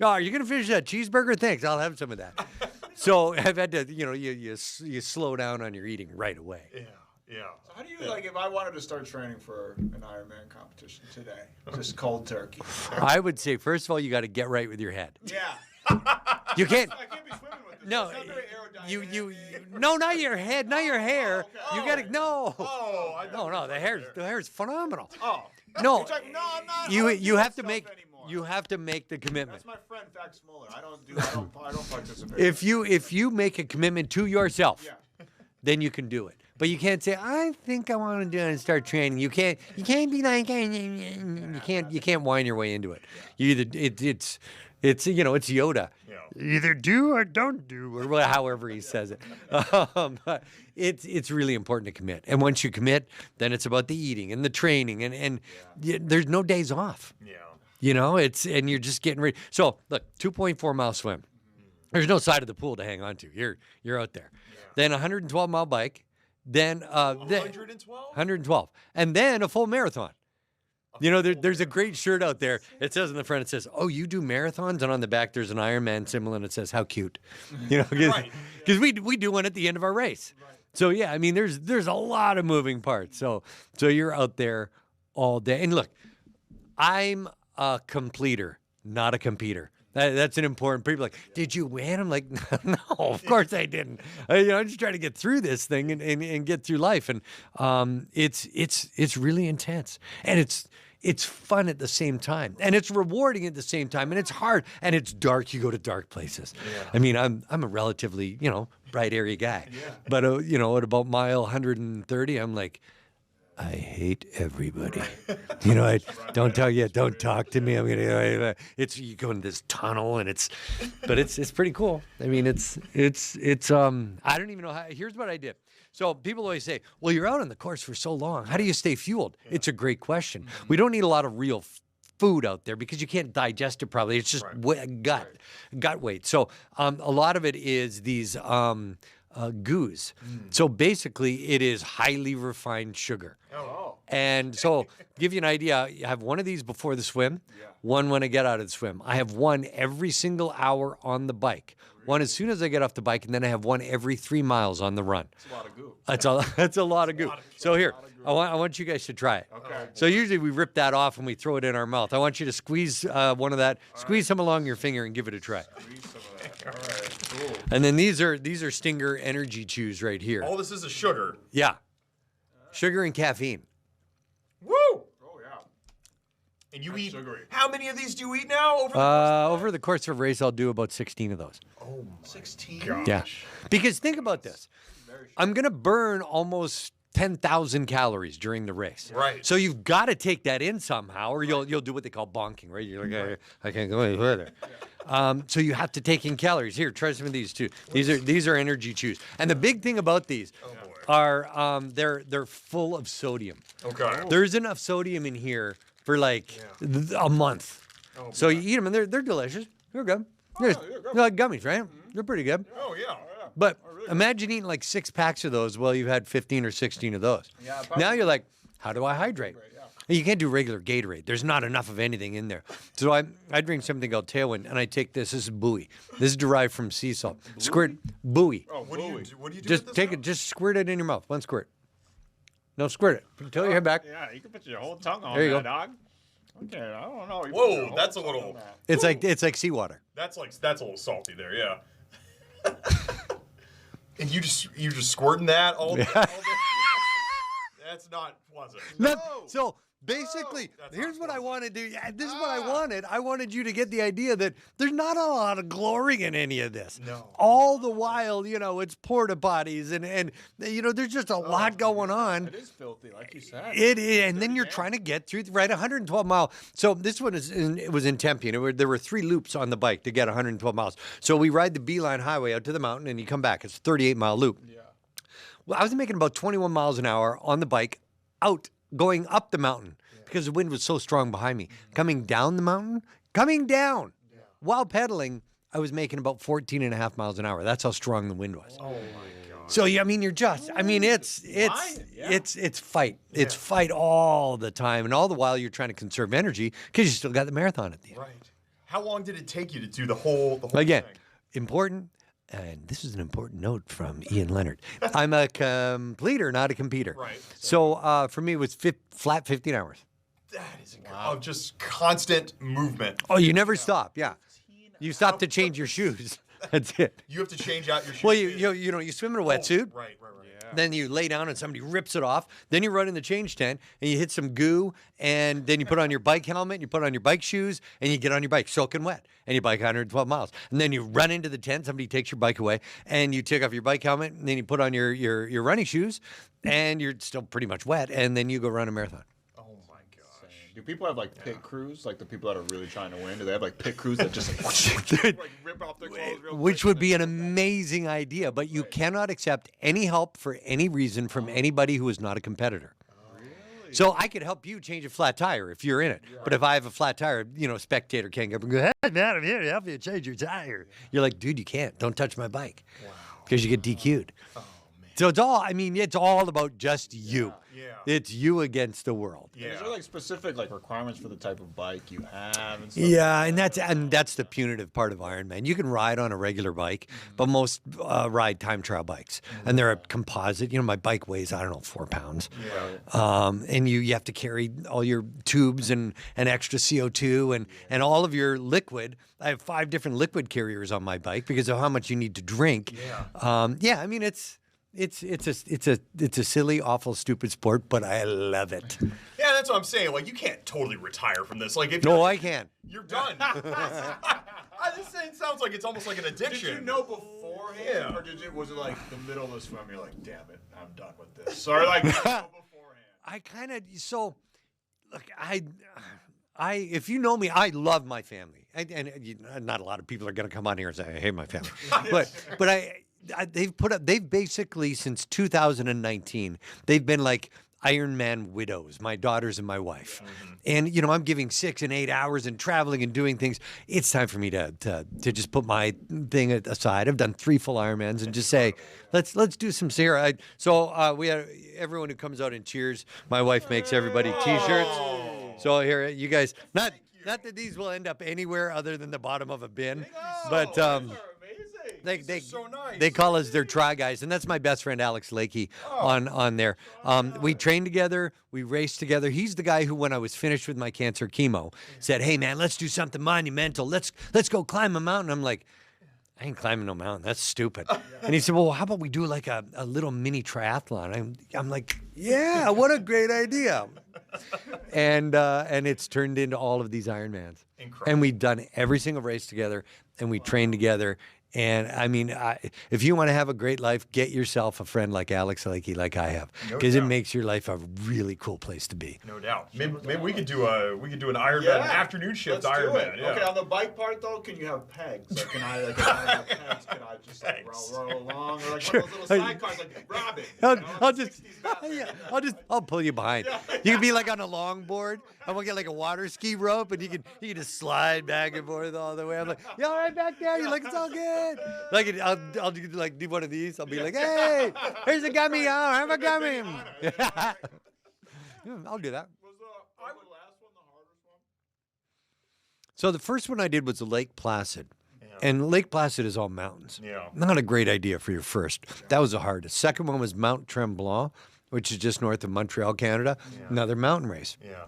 are you going to finish that cheeseburger? Thanks, I'll have some of that. So I've had to, you know, you slow down on your eating right away. Yeah. Yeah. So how do you like if I wanted to start training for an Ironman competition today, just cold turkey? I would say first of all you got to get right with your head. Yeah. You can't. I can't be swimming with this. No, It's not very aerodynamic. no, not your head, not your hair. Okay. You got to no. Oh, I No, the hair's phenomenal. Oh. No, It's like, no, I'm not. you have to make anymore. you have to make the commitment. That's my friend Fax Muller. I don't participate. If you make a commitment to yourself, Yeah. then you can do it. But you can't say, I think I want to do it and start training. You can't be like, you can't whine your way into it. You either it's you know, it's Yoda. Yeah. Either do or don't do, or however he says it. But it's really important to commit. And once you commit, then it's about the eating and the training and there's no days off. Yeah. You know, and you're just getting ready. So look, 2.4 mile swim. There's no side of the pool to hang on to. You're out there. Yeah. Then 112 mile bike. Then 112, and then a full marathon. You know, there's a great shirt out there. It says in the front, it says, "Oh, you do marathons," and on the back there's an Ironman symbol, and it says, "How cute," you know, because we do one at the end of our race. Right. So yeah, I mean, there's a lot of moving parts. So you're out there all day, and look, I'm a completer, not a competer. That's an important. People are like, did you win? I'm like, no, of course I didn't. I'm just trying to get through this thing and get through life. And it's really intense, and it's fun at the same time, and it's rewarding at the same time, and it's hard, and it's dark. You go to dark places. Yeah. I mean, I'm a relatively bright area guy, but at about mile 130, I'm like, I hate everybody. I don't talk to me. I'm gonna. You go in this tunnel, and it's pretty cool. I mean, it's I don't even know how. Here's what I did. So people always say, "Well, you're out on the course for so long. How do you stay fueled?" Yeah. It's a great question. Mm-hmm. We don't eat a lot of real food out there because you can't digest it properly. It's just gut weight. So a lot of it is these goos. So basically, it is highly refined sugar. Oh. And so, to give you an idea, I have one of these before the swim, one when I get out of the swim. I have one every single hour on the bike, one as soon as I get off the bike, and then I have one every 3 miles on the run. That's a lot of goo. That's a lot of goo. So here, I want you guys to try it. Okay. So usually we rip that off and we throw it in our mouth. I want you to squeeze one of that, squeeze some along your finger and give it a try. Squeeze some of that. All right, cool. And then these are Stinger Energy Chews right here. All this is a sugar. Yeah. Sugar and caffeine. Woo! Oh, yeah. And you eat, sugary. How many of these do you eat now over the course of a race? I'll do about 16 of those. Oh, 16? Yeah. Because think about this. I'm going to burn almost 10,000 calories during the race. Right. So you've got to take that in somehow, or you'll do what they call bonking, right? You're like, I can't go any further. So you have to take in calories. Here, try some of these too. These are energy chews. And the big thing about these are they're full of sodium. Okay. There's enough sodium in here for like a month. So you eat them and they're delicious. They're good. They're like gummies, right? They're pretty good. Oh yeah. But imagine eating like 6 packs of those. Well, you've had 15 or 16 of those. Yeah, now you're like, how do I hydrate? You can't do regular Gatorade. There's not enough of anything in there. So I drink something called Tailwind, and I take this. This is buoy. This is derived from sea salt. Squirt buoy. Oh, what do you do? Just with this take now? it. Just squirt it in your mouth. One squirt. No, squirt it. Until your head back. Yeah, you can put your whole tongue on There you that, go. dog. Okay, I don't know. You put your Whoa, whole that's a tongue little. on that. It's like seawater. That's a little salty there. Yeah. And you just squirting that all day? That's not pleasant. So basically, That's here's not what I pleasant. want to do. Yeah, this is what I wanted. I wanted you to get the idea that there's not a lot of glory in any of this. No. All the while, it's porta potties and there's just a lot going on. It is filthy, like you said. And then you're trying to get through, right, 112 mile. So this one it was in Tempe. And there were 3 loops on the bike to get 112 miles. So we ride the Beeline Highway out to the mountain and you come back. It's a 38-mile loop. Yeah. Well, I was making about 21 miles an hour on the bike going up the mountain because the wind was so strong behind me. Coming down the mountain, while pedaling, I was making about 14 and a half miles an hour. That's how strong the wind was. Oh my god. So you're just, it's fight. It's fight all the time. And all the while you're trying to conserve energy because you still got the marathon at the end. Right. How long did it take you to do the whole Again, thing? important. And this is an important note from Ian Leonard. I'm a completer, not a competer. Right. So for me, it was flat 15 hours. That is incredible. Oh, just constant movement. Oh, you never stop. Yeah. You stop to change your shoes. That's it. You have to change out your shoes. Well, you swim in a wetsuit. Right. Then you lay down and somebody rips it off. Then you run in the change tent and you hit some goo. And then you put on your bike helmet, you put on your bike shoes, and you get on your bike soaking wet. And you bike 112 miles. And then you run into the tent, somebody takes your bike away, and you take off your bike helmet, and then you put on your running shoes, and you're still pretty much wet. And then you go run a marathon. Oh my gosh. Do people have like pit crews, like the people that are really trying to win? Do they have like pit crews that just like rip off their clothes real Which quick would be an amazing idea, but you cannot accept any help for any reason from anybody who is not a competitor. So I could help you change a flat tire if you're in it. But if I have a flat tire, a spectator can't go up and go, hey, man, I'm here to help you change your tire. You're like, dude, you can't. Don't touch my bike. Because you get DQ'd. Oh, man. So it's all about just you. Yeah. It's you against the world. Yeah. Is there like specific requirements for the type of bike you have and stuff? Yeah, and that's the punitive part of Ironman. You can ride on a regular bike, but most ride time trial bikes, and they're a composite. My bike weighs 4 pounds, and you have to carry all your tubes and extra CO2 and all of your liquid. I have 5 different liquid carriers on my bike because of how much you need to drink. It's a silly, awful, stupid sport, but I love it. Yeah, that's what I'm saying. Like, you can't totally retire from this. Like, if No, I can't. you're done. This thing sounds like it's almost like an addiction. Did you know beforehand, Yeah. or was it like the middle of the swim? You're like, damn it, I'm done with this. Or like did you know beforehand. Look, if you know me, I love my family, and not a lot of people are going to come on here and say I hate my family, but they've basically since 2019 they've been like Ironman widows, my daughters and my wife. And I'm giving 6 and 8 hours and traveling and doing things. It's time for me to just put my thing aside. I've done 3 full Ironmans and just say, let's do some Sierra. So we had everyone who comes out and cheers. My wife makes everybody T-shirts. So here, you guys, not that these will end up anywhere other than the bottom of a bin, but they call us their try guys, and that's my best friend Alex Lakey on there. We train together, we race together. He's the guy who, when I was finished with my cancer chemo, said, "Hey man, let's do something monumental. Let's go climb a mountain." I'm like, I ain't climbing no mountain. That's stupid. And he said, well, how about we do like a little mini triathlon? I'm like, yeah, what a great idea. And it's turned into all of these Ironmans. Incredible. And we've done every single race together, and we train together. And I mean, if you want to have a great life, get yourself a friend like Alex Lakey, like I have, because it makes your life a really cool place to be. No doubt. Maybe we could do an Ironman afternoon shift Ironman. Yeah. Okay, on the bike part though, can you have pegs? Like, can I have pegs? Can I just like roll along, or like one of those little sidecars like Robin? I'll pull you behind. You can be like on a longboard, and we'll get like a water ski rope, and you can just slide back and forth all the way. I'm like, you all right back there? You're like, it's all good. Like I'll do like do one of these. I'll be like, hey, here's a gummy. Oh, have a gummy. I'll do that. Was the last one the hardest one? So the first one I did was the Lake Placid. And Lake Placid is all mountains. Yeah. Not a great idea for your first. That was the hardest. Second one was Mount Tremblant, which is just north of Montreal, Canada. Another mountain race. Yeah.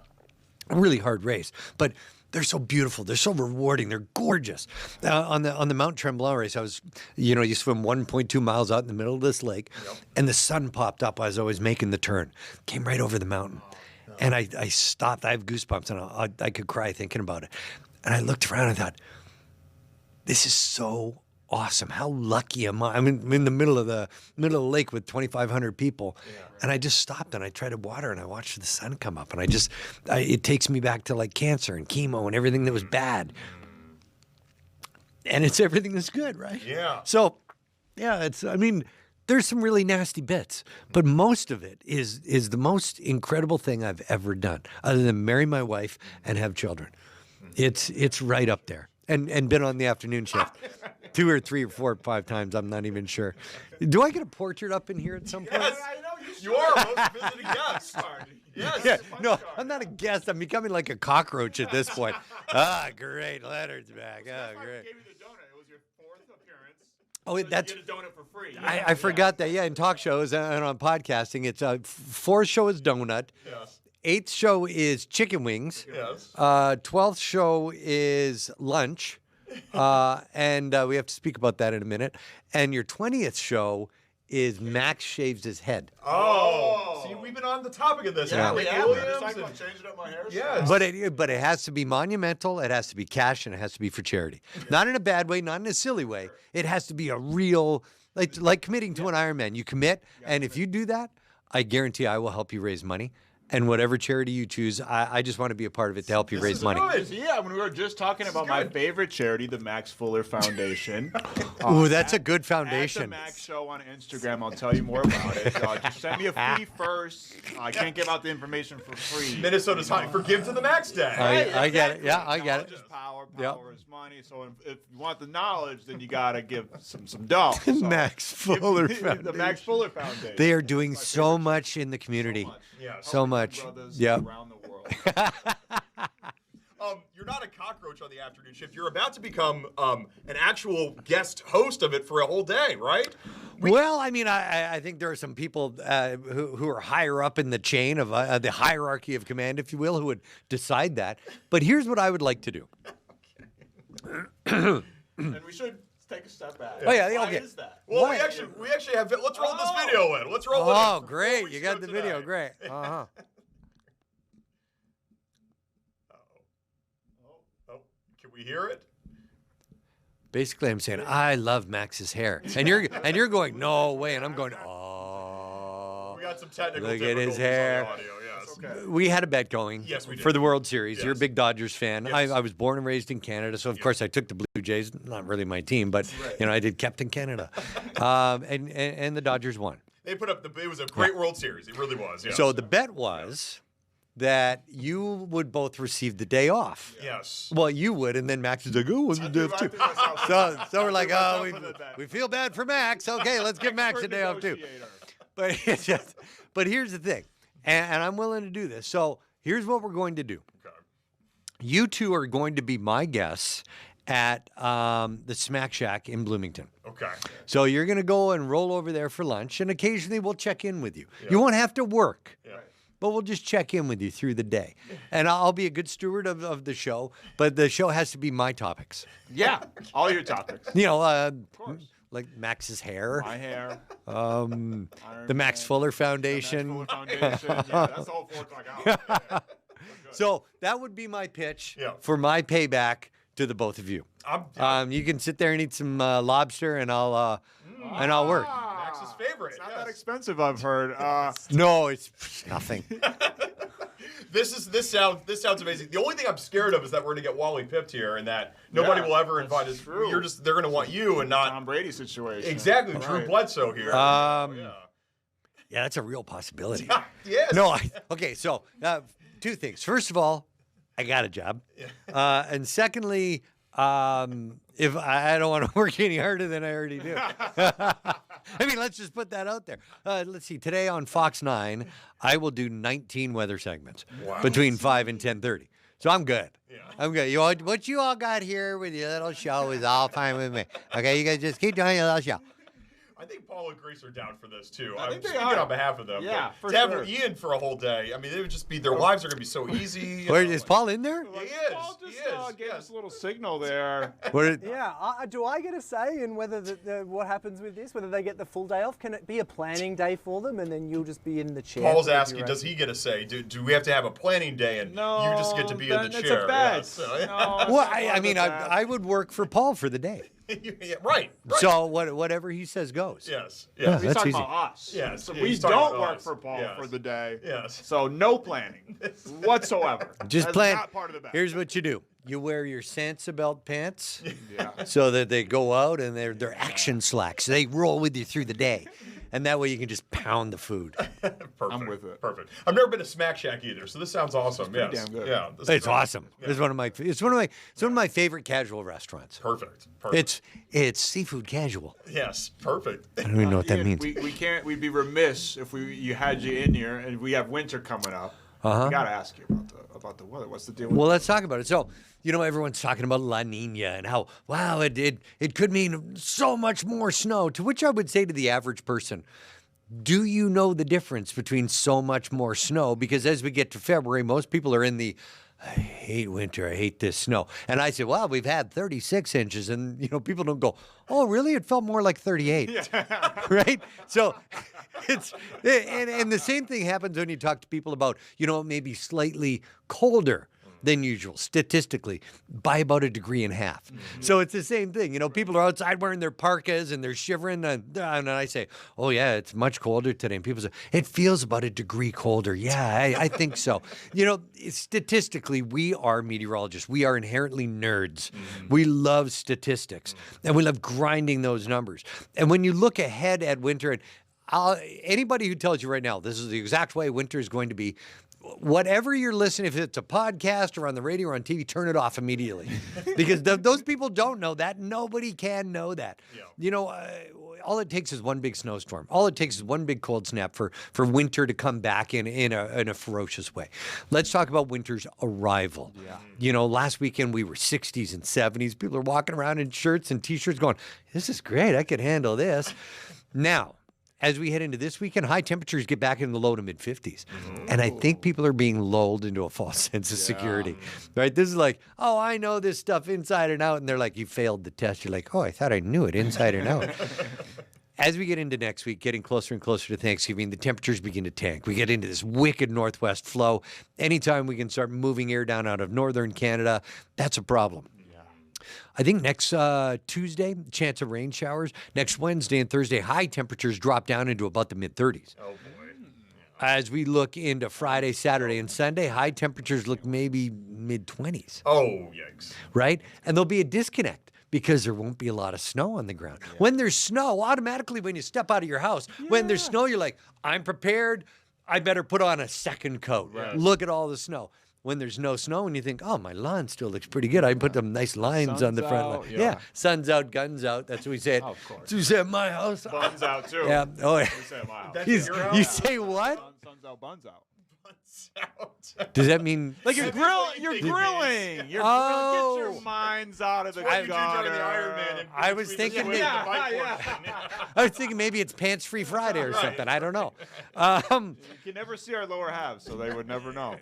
A really hard race. But they're so beautiful. They're so rewarding. They're gorgeous. On the Mount Tremblant race, I was, you swim 1.2 miles out in the middle of this lake, and the sun popped up as I was making the turn. Came right over the mountain. And I stopped. I have goosebumps, and I could cry thinking about it. And I looked around and thought, this is so awesome. How lucky am I? I'm in the middle of the lake with 2,500 people. And I just stopped and I tried to water and I watched the sun come up. And it takes me back to like cancer and chemo and everything that was bad. And it's everything that's good, right? Yeah. So, there's some really nasty bits, but most of it is the most incredible thing I've ever done, other than marry my wife and have children. It's right up there. And been on the afternoon shift 2 or 3 or 4 or 5 times. I'm not even sure. Do I get a portrait up in here at some point? Yes, I know you are a most visiting guest. Yes. Yeah, no, I'm not a guest. I'm becoming like a cockroach at this point. Great. Leonard's back. Great. Gave you the donut. It was your 4th appearance. Oh, that's. You get a donut for free. I forgot that. Yeah, in talk shows and on podcasting, it's 4th show is donut. Yes. 8th show is chicken wings. Yes. 12th show is lunch. And we have to speak about that in a minute. And your 20th show is Max shaves his head. Oh. See, we've been on the topic of this. Yeah, Rick we have. We're Williams just talking and- about changing up my hair. Yes. But it has to be monumental. It has to be cash, and it has to be for charity. Not in a bad way, not in a silly way. It has to be a real, like committing to an Ironman. You commit, and if you do that, I guarantee I will help you raise money. And whatever charity you choose, I just want to be a part of it to help you raise money. Yeah, when we were just talking about my favorite charity, the Maxx-Fuller Foundation. Ooh, that's a good At foundation. the Max Show on Instagram, I'll tell you more about it. Just send me a fee first. I can't give out the information for free. Minnesota's hot for Give to the Max Day. I get it. Yeah, I get it. Knowledge is power. Yep. Power is money. So if you want the knowledge, then you got to give some dough. So Maxx-Fuller the Foundation. Maxx-Fuller Foundation. They are doing so much in the community. So much. Yep. Around the world. You're not a cockroach on the afternoon shift. You're about to become an actual guest host of it for a whole day, right? Well, I mean, I think there are some people who are higher up in the chain of the hierarchy of command, if you will, who would decide that. But here's what I would like to do. And we should take a step back. Oh, yeah, Why okay. is that? Well, we actually have. Let's roll this video in. Let's roll it in. Oh, before great. we You got start the today. video. Great. Uh-huh. Oh, can we hear it? Basically, I'm saying, I love Max's hair. And you're going, no way. And I'm going, oh. We got some technical Look at his difficulties hair. on the audio, yes. Okay. We had a bet going Yes, we did. for the World Series. You're a Yes. big Dodgers fan. Yes. I was born and raised in Canada, so of course I took the Blue Jays. Not really my team, but I did Captain Canada, and the Dodgers won. They put up it was a great World Series. It really was. Yes. So the bet was that you would both receive the day off. Yes. Well, you would, and then Max was like, "Oh, wasn't day off too." So we're like, "Oh, we feel bad for Max. Okay, let's give Max a day off too." But but here's the thing, and I'm willing to do this. So here's what we're going to do. Okay. You two are going to be my guests at the Smack Shack in Bloomington. Okay. So you're going to go and roll over there for lunch, and occasionally we'll check in with you. You won't have to work. Yeah. But we'll just check in with you through the day. And I'll be a good steward of the show, but the show has to be my topics. Yeah, all your topics. Like Max's hair, My hair. the Maxx-Fuller Foundation. Foundation. Yeah, that's all 4 o'clock hours. Yeah. So that would be my pitch Yeah. for my payback to the both of you. I'm You can sit there and eat some lobster, and I'll work. Max's favorite. It's not that expensive, I've heard. No, it's nothing. This sounds amazing. The only thing I'm scared of is that we're gonna get Wally pipped here, and that nobody will ever invite us. They're gonna want you and not Tom Brady situation. Exactly, Drew Bledsoe here. Yeah, that's a real possibility. Yes. No, okay. So two things. First of all, I got a job, and secondly, if I don't want to work any harder than I already do. I mean, let's just put that out there. Let's see. Today on Fox 9, I will do 19 weather segments between 5 and 10:30. So I'm good. Yeah. I'm good. What you all got here with your little show is all fine with me. Okay, you guys just keep doing your little show. I think Paul and Grace are down for this too. I think I'm they speaking are. on behalf of them. Yeah, but for to have sure. Ian for a whole day, I mean, it would just be their lives are going to be so easy. Where is Paul in there? He is. Paul He just is. gave us a little signal there. Yeah, do I get a say in whether what happens with this? Whether they get the full day off? Can it be a planning day for them, and then you'll just be in the chair? Paul's asking, does he get a say? Do we have to have a planning day, and No, you just get to be in the then chair? It's a bet. Yeah, so- No, it's Well, not I part mean, of that. I would work for Paul for the day. Yeah, right. So whatever he says goes. Yes. Yeah, Yes. He's that's talking easy. about us. Yes, So yeah, we he's talking don't about work us. for Paul Yes. for the day. Yes. So no planning whatsoever. Just That's plan. not part of the bet. Here's what you do: you wear your Sansa belt pants, Yeah. so that they go out and they're action slacks. They roll with you through the day, and that way you can just pound the food. Perfect. I'm with it. Perfect. I've never been to Smack Shack either, so this sounds awesome. Yes. pretty damn good. Yeah. this is It's great. awesome. It's one of my favorite casual restaurants. Perfect. It's seafood casual. Yes. Perfect. I don't even know what that Ian, means. We can't. We'd be remiss if you had you in here, and we have winter coming up. Uh-huh. We gotta ask you about the weather. What's the deal? With Well, let's talk about it. So, everyone's talking about La Nina and how, wow, it could mean so much more snow. To which I would say to the average person, do you know the difference between so much more snow? Because as we get to February, most people are in the, I hate winter, I hate this snow. And I say, well, we've had 36 inches. And, people don't go, oh, really? It felt more like 38. Right? So and the same thing happens when you talk to people about, maybe slightly colder than usual, statistically, by about 1.5 degrees. So it's the same thing. People are outside wearing their parkas and they're shivering. And I say, oh, yeah, it's much colder today. And people say, it feels about 1 degree colder. Yeah, I think so. Statistically, we are meteorologists. We are inherently nerds. We love statistics. And we love grinding those numbers. And when you look ahead at winter, and anybody who tells you right now, this is the exact way winter is going to be, whatever you're listening, if it's a podcast or on the radio or on TV, turn it off immediately. Because those people don't know that. Nobody can know that. Yeah. All it takes is one big snowstorm. All it takes is one big cold snap for winter to come back in a ferocious way. Let's talk about winter's arrival. Yeah. Last weekend we were 60s and 70s. People are walking around in shirts and T-shirts going, this is great. I could handle this. Now, as we head into this weekend, high temperatures get back in the low to mid 50s. And I think people are being lulled into a false sense of security. Right? This is like, oh, I know this stuff inside and out. And they're like, you failed the test. You're like, oh, I thought I knew it inside and out. As we get into next week, getting closer and closer to Thanksgiving, the temperatures begin to tank. We get into this wicked northwest flow. Anytime we can start moving air down out of northern Canada, that's a problem. I think next Tuesday, chance of rain showers. Next Wednesday and Thursday, high temperatures drop down into about the mid-30s. Oh boy. As we look into Friday, Saturday, and Sunday, high temperatures look maybe mid-20s. Oh, yikes. Right? And there'll be a disconnect because there won't be a lot of snow on the ground. Yeah. When there's snow, automatically when you step out of your house, when there's snow, you're like, I'm prepared. I better put on a second coat. Right. Look at all the snow. When there's no snow and you think, oh, my lawn still looks pretty good. I put some nice lines on the front lawn. Yeah. Sun's out, guns out. That's what we say. Of course. That's what we say at my house. Buns out, too. Yeah. Oh, yeah. We say at my house. That's your house? You say what? Sun's out, buns out. Does that mean Like you're grilling? You're grilling. Get your minds out of the gutter. I was thinking maybe, I was thinking maybe it's Pants Free Friday or something. I don't know. You can never see our lower halves, so they would never know.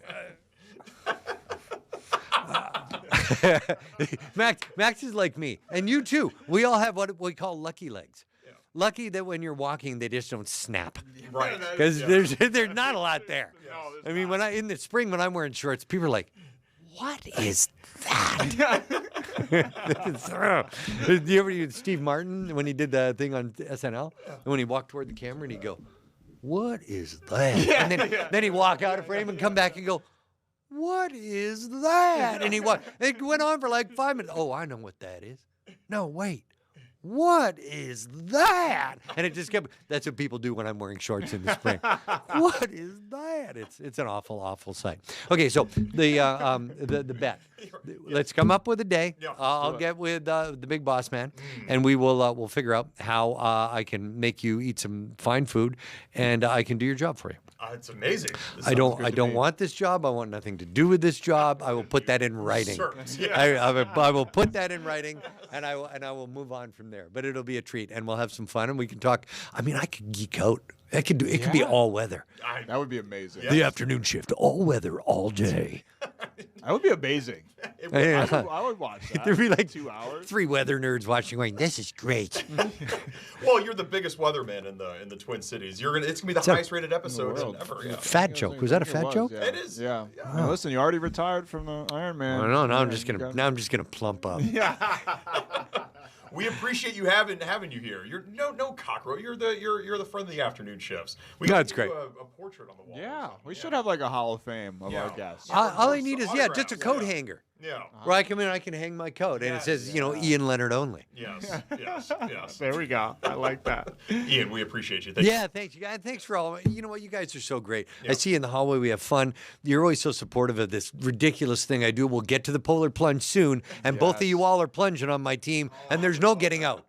Max is like me, and you too. We all have what we call lucky legs. Yeah. Lucky that when you're walking, they just don't snap. Right. Because there's not a lot there. No, I mean, in the spring when I'm wearing shorts, people are like, "What is that?" Do you ever hear Steve Martin when he did the thing on SNL? And when he walked toward the camera and he'd go, "What is that?" And then he'd walk out of frame and come back and go, "What is that?" And it went on for like 5 minutes. "Oh, I know what that is. No, wait. What is that?" And it just kept. That's what people do when I'm wearing shorts in the spring. What is that? It's an awful, awful sight. Okay, so the bet. Let's come up with a day. I'll get with the big boss man, and we'll figure out how I can make you eat some fine food, and I can do your job for you. It's amazing. I don't want this job. I want nothing to do with this job. I will put that in writing. I will put that in writing, and I will move on from there. But it'll be a treat, and we'll have some fun, and we can talk. I mean, I could geek out. It could be all weather. That would be amazing. The afternoon shift, all weather, all day. That would be amazing. I would watch that. There'd be like 2 hours. 3 weather nerds watching, going, "This is great." Well, you're the biggest weatherman in the Twin Cities. It's gonna be the highest rated episode ever. Yeah. Fat joke. Was that a fat joke? It is. Yeah. Now, listen, you already retired from the Iron Man. I know. Now I'm just gonna plump up. We appreciate you having you here. You're no cockroach. You're the friend of the afternoon shifts. That's great. A portrait on the wall. Yeah, we should have like a Hall of Fame of our guests. All I need is just a coat hanger. Yeah. Where I come in, I can hang my coat, and it says, Ian Leonard only. Yes. There we go. I like that. Ian, we appreciate you. Thanks, you guys. Thanks for all. You know what? You guys are so great. I see you in the hallway. We have fun. You're always so supportive of this ridiculous thing I do. We'll get to the polar plunge soon, and both of you all are plunging on my team, and there's no getting out.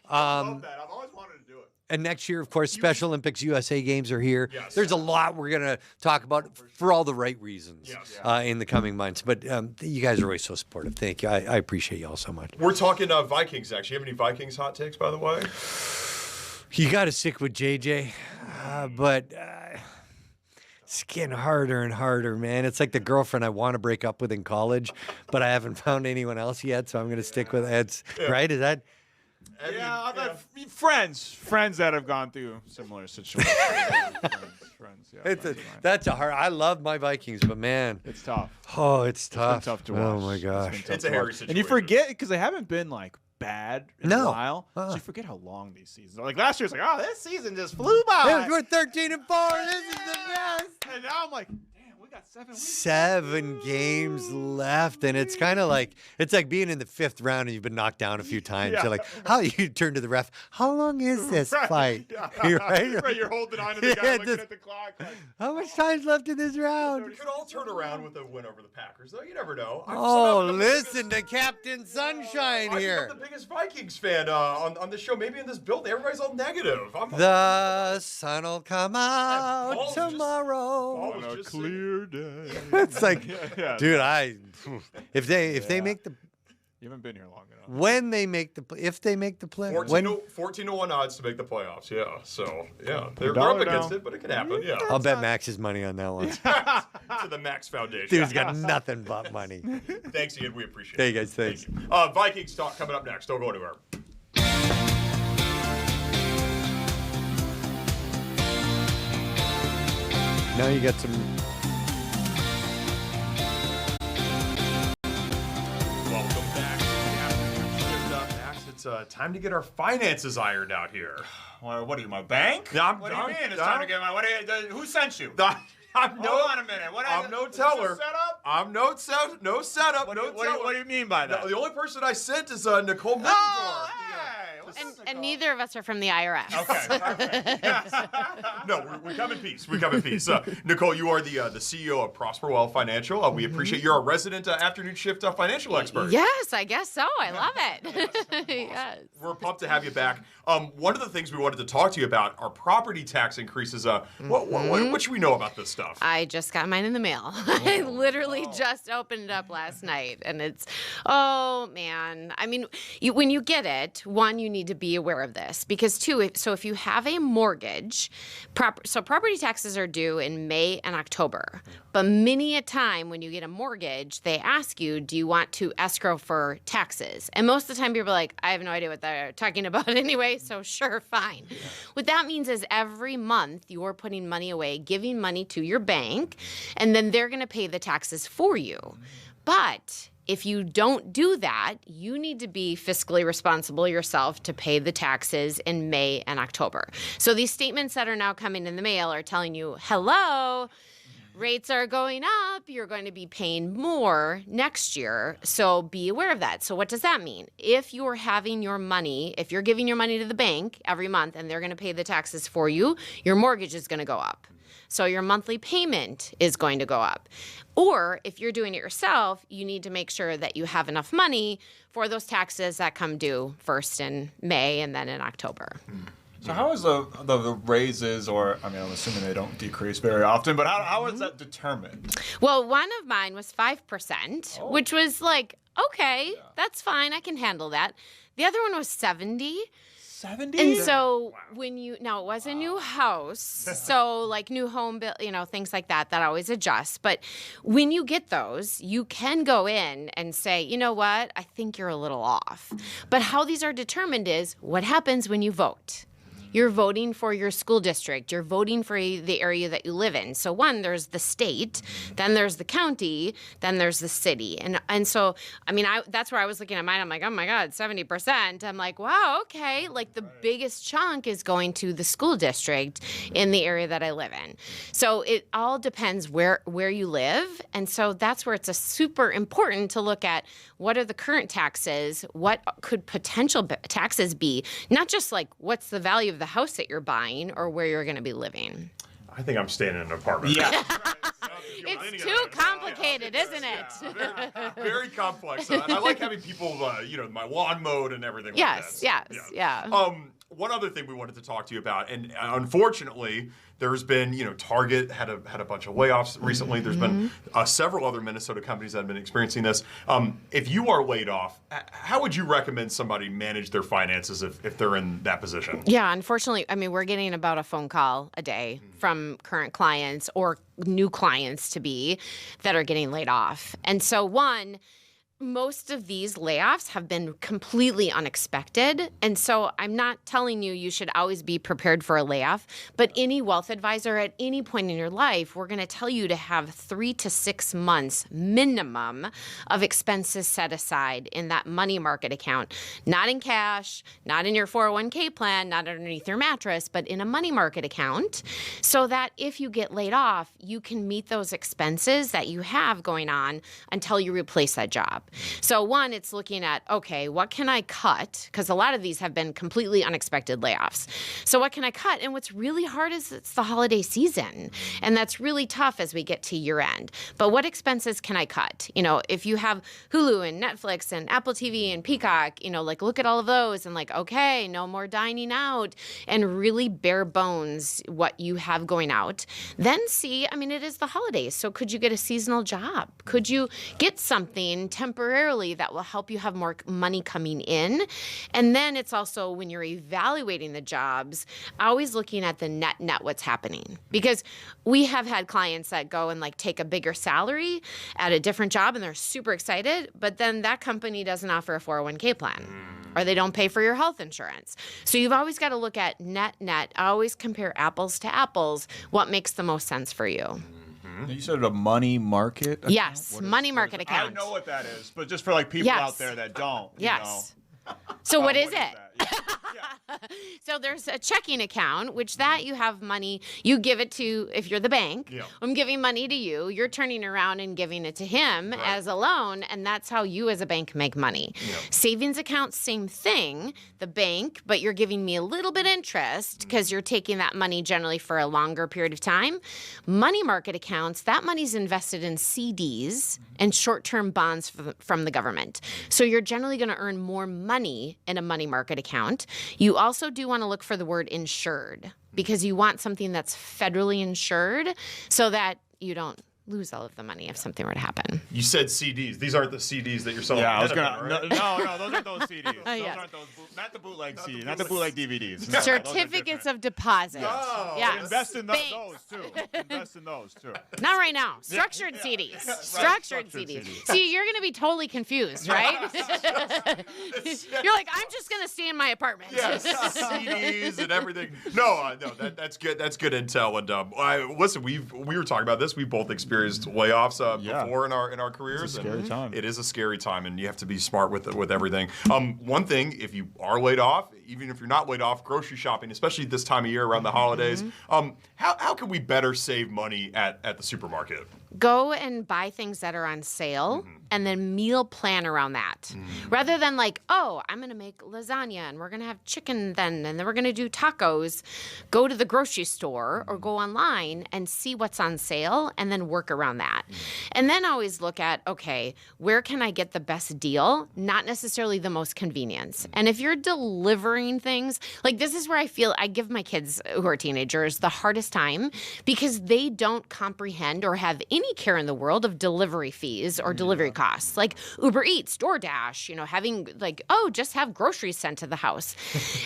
I love that. I've always wanted to do it. And next year, of course, Special Olympics USA Games are here. Yes. There's a lot we're going to talk about for all the right reasons in the coming months. But you guys are always so supportive. Thank you. I appreciate you all so much. We're talking Vikings, actually. You have any Vikings hot takes, by the way? You got to stick with JJ. But it's getting harder and harder, man. It's like the girlfriend I want to break up with in college, but I haven't found anyone else yet, so I'm going to stick with it. Right? Is that... I've had friends that have gone through similar situations. That's a hard. I love my Vikings, but man, it's tough. Oh, it's tough. It's been tough to watch. Oh my gosh, it's a hairy situation. And you forget because they haven't been like bad in a while, so you forget how long these seasons are. Like last year, it's like, oh, this season just flew by. We're 13-4. This is the best. And now I'm like, got 7 weeks. 7 games left, and it's kind of like being in the 5th round and you've been knocked down a few times. You're like, how you turn to the ref? How long is this fight? You're right. You're holding on to the guy looking at the clock. Like, how much time's left in this round? We could all turn around with a win over the Packers, though. You never know. Listen to Captain Sunshine here. I'm the biggest Vikings fan on the show. Maybe in this building, everybody's all negative. The sun'll come out tomorrow. On a clear day. It's like, dude, if they make the. You haven't been here long enough. When they make if they make the play, 14-1 odds to make the playoffs. Yeah, so they're up against it, but it can happen. Yeah, I'll bet Max's money on that one. To the Max Foundation. Dude's got nothing but money. Thanks, Ian. We appreciate it. Hey guys, thanks. Vikings talk coming up next. Don't go anywhere. Now you got some. Welcome back to the Afternoon Shift, Max. It's time to get our finances ironed out here. What are you, my bank? What do you mean? It's time to get my. Who sent you? Hold on a minute. I'm no teller. I'm no setup. What do you mean by that? The only person I sent is Nicole Middendorf. And neither of us are from the IRS. Okay. No, we come in peace. Nicole, you are the CEO of Prosper Wealth Financial. We appreciate you're a resident afternoon shift financial expert. Yes, I guess so. I love it. Yes. We're pumped to have you back. One of the things we wanted to talk to you about are property tax increases. What should we know about this stuff? I just got mine in the mail. I literally just opened it up last night, and it's, oh man. I mean, when you get it, one, you need to be aware of this because if you have a mortgage, property taxes are due in May and October. But many a time when you get a mortgage, they ask you, do you want to escrow for taxes? And most of the time people are like, I have no idea what they're talking about anyway, so sure, fine. Yeah. What that means is every month you're putting money away, giving money to your bank, and then they're going to pay the taxes for you. But if you don't do that, you need to be fiscally responsible yourself to pay the taxes in May and October. So these statements that are now coming in the mail are telling you, hello, rates are going up. You're going to be paying more next year. So be aware of that. So what does that mean? If you're having your money, if you're giving your money to the bank every month and they're going to pay the taxes for you, your mortgage is going to go up. So your monthly payment is going to go up. Or if you're doing it yourself, you need to make sure that you have enough money for those taxes that come due first in May and then in October. So how is the raises, or I mean, I'm assuming they don't decrease very often, but how is that determined? Well, one of mine was 5%, which was like, okay, that's fine. I can handle that. The other one was 70. 70? And so when it was a new house, so like new home bill, things like that always adjusts. But when you get those, you can go in and say, you know what, I think you're a little off. But how these are determined is what happens when you vote. You're voting for your school district. You're voting for the area that you live in. So one, there's the state, then there's the county, then there's the city. And so, I mean, that's where I was looking at mine. I'm like, oh my God, 70%. I'm like, wow, okay. Like the biggest chunk is going to the school district in the area that I live in. So it all depends where you live. And so that's where it's a super important to look at what are the current taxes, what could potential taxes be, not just like what's the value of the house that you're buying or where you're going to be living. I think I'm staying in an apartment. Yeah. It's too complicated, isn't it? Yeah, very complex. I like having people, my lawn mowed and everything yes, like that. Yeah. One other thing we wanted to talk to you about, and unfortunately, there's been, Target had a bunch of layoffs recently. There's been several other Minnesota companies that have been experiencing this. If you are laid off, how would you recommend somebody manage their finances if they're in that position? Yeah, unfortunately, I mean, we're getting about a phone call a day from current clients or new clients to be that are getting laid off. And so most of these layoffs have been completely unexpected. And so I'm not telling you should always be prepared for a layoff, but any wealth advisor at any point in your life, we're going to tell you to have 3 to 6 months minimum of expenses set aside in that money market account, not in cash, not in your 401k plan, not underneath your mattress, but in a money market account, so that if you get laid off, you can meet those expenses that you have going on until you replace that job. So one, it's looking at, okay, what can I cut? Because a lot of these have been completely unexpected layoffs. So what can I cut? And what's really hard is it's the holiday season. And that's really tough as we get to year end. But what expenses can I cut? If you have Hulu and Netflix and Apple TV and Peacock, look at all of those and okay, no more dining out, and really bare bones what you have going out. Then see, it is the holidays. So could you get a seasonal job? Could you get something temporarily that will help you have more money coming in? And then it's also when you're evaluating the jobs, always looking at the net what's happening. Because we have had clients that go and take a bigger salary at a different job and they're super excited, but then that company doesn't offer a 401k plan or they don't pay for your health insurance. So you've always got to look at net, always compare apples to apples, what makes the most sense for you. You said a money market account? Yes, money market account. I know what that is, but just for people out there that don't. Yes. So what is it? So there's a checking account, which that you have money, you give it to, if you're the bank, Yeah. I'm giving money to you, you're turning around and giving it to him as a loan, and that's how you as a bank make money. Yeah. Savings account, same thing, the bank, but you're giving me a little bit interest because you're taking that money generally for a longer period of time. Money market accounts, that money's invested in CDs and short-term bonds from the government. So you're generally going to earn more money in a money market account. You also do want to look for the word insured because you want something that's federally insured so that you don't lose all of the money if something were to happen. You said CDs. These aren't the CDs that you're selling. Yeah, I was right? gonna. No, those aren't those CDs. Those Yes. aren't those. Not the bootleg CDs. Not the bootleg DVDs. No, those are Certificates different. of deposit. Oh, Yes. Invest in Banks. those too. Invest in those too. Not right now. Structured CDs. Structured CDs. See, you're going to be totally confused, right? You're like, I'm just going to stay in my apartment. Yes, CDs and everything. No, that's good. That's good intel. And listen, we were talking about this. We both experienced experienced layoffs before in our careers. It's a scary time. It is a scary time, and you have to be smart with everything. One thing, if you are laid off, even if you're not laid off, grocery shopping, especially this time of year around the holidays, how can we better save money at the supermarket? Go and buy things that are on sale and then meal plan around that. Rather than like, oh, I'm going to make lasagna and we're going to have chicken then, and then we're going to do tacos. Go to the grocery store or go online and see what's on sale and then work around that. And then always look at, okay, where can I get the best deal? Not necessarily the most convenience. And if you're delivering things, like this is where I feel I give my kids who are teenagers the hardest time because they don't comprehend or have any care in the world of delivery fees or delivery costs, like Uber Eats, DoorDash, having like, oh, just have groceries sent to the house.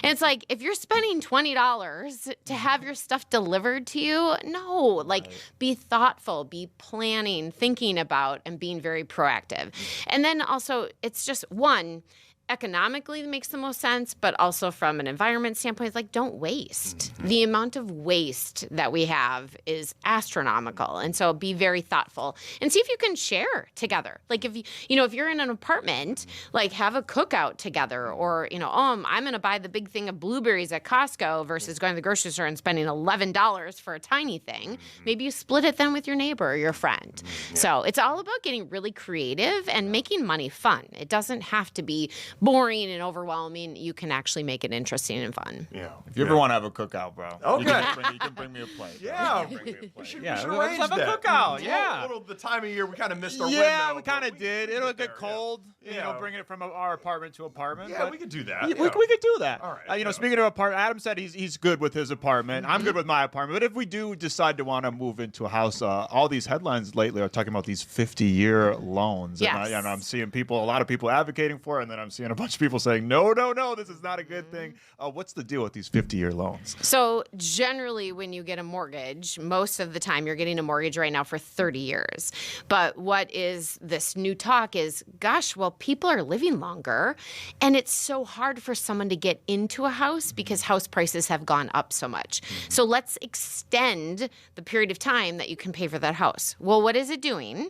And it's like, if you're spending $20 to have your stuff delivered to you, no, like be thoughtful, be planning, thinking about, and being very proactive. And then also, it's just one, economically it makes the most sense, but also from an environment standpoint, it's like, don't waste. The amount of waste that we have is astronomical. And so be very thoughtful and see if you can share together. Like if if you're in an apartment, like have a cookout together, or, I'm going to buy the big thing of blueberries at Costco versus going to the grocery store and spending $11 for a tiny thing. Maybe you split it then with your neighbor or your friend. So it's all about getting really creative and making money fun. It doesn't have to be boring and overwhelming. You can actually make it interesting and fun. Yeah. If you ever want to have a cookout, bro, okay, you can bring me a plate. Yeah, we should let's arrange have a that. cookout. The time of year we kind of missed our window. Yeah, we kind of did. It'll get cold. Yeah. Bringing it from our apartment to apartment. Yeah, but we could do that. we could do that. All right. Speaking of apartment, Adam said he's good with his apartment. I'm good with my apartment. But if we do decide to want to move into a house, all these headlines lately are talking about these 50-year loans. Yes. And I'm seeing a lot of people advocating for it, and then I'm seeing a bunch of people saying, no, this is not a good thing. What's the deal with these 50-year loans? So generally when you get a mortgage, most of the time you're getting a mortgage right now for 30 years. But what is this new talk is, gosh, well, people are living longer, and it's so hard for someone to get into a house because house prices have gone up so much. So let's extend the period of time that you can pay for that house. Well, what is it doing?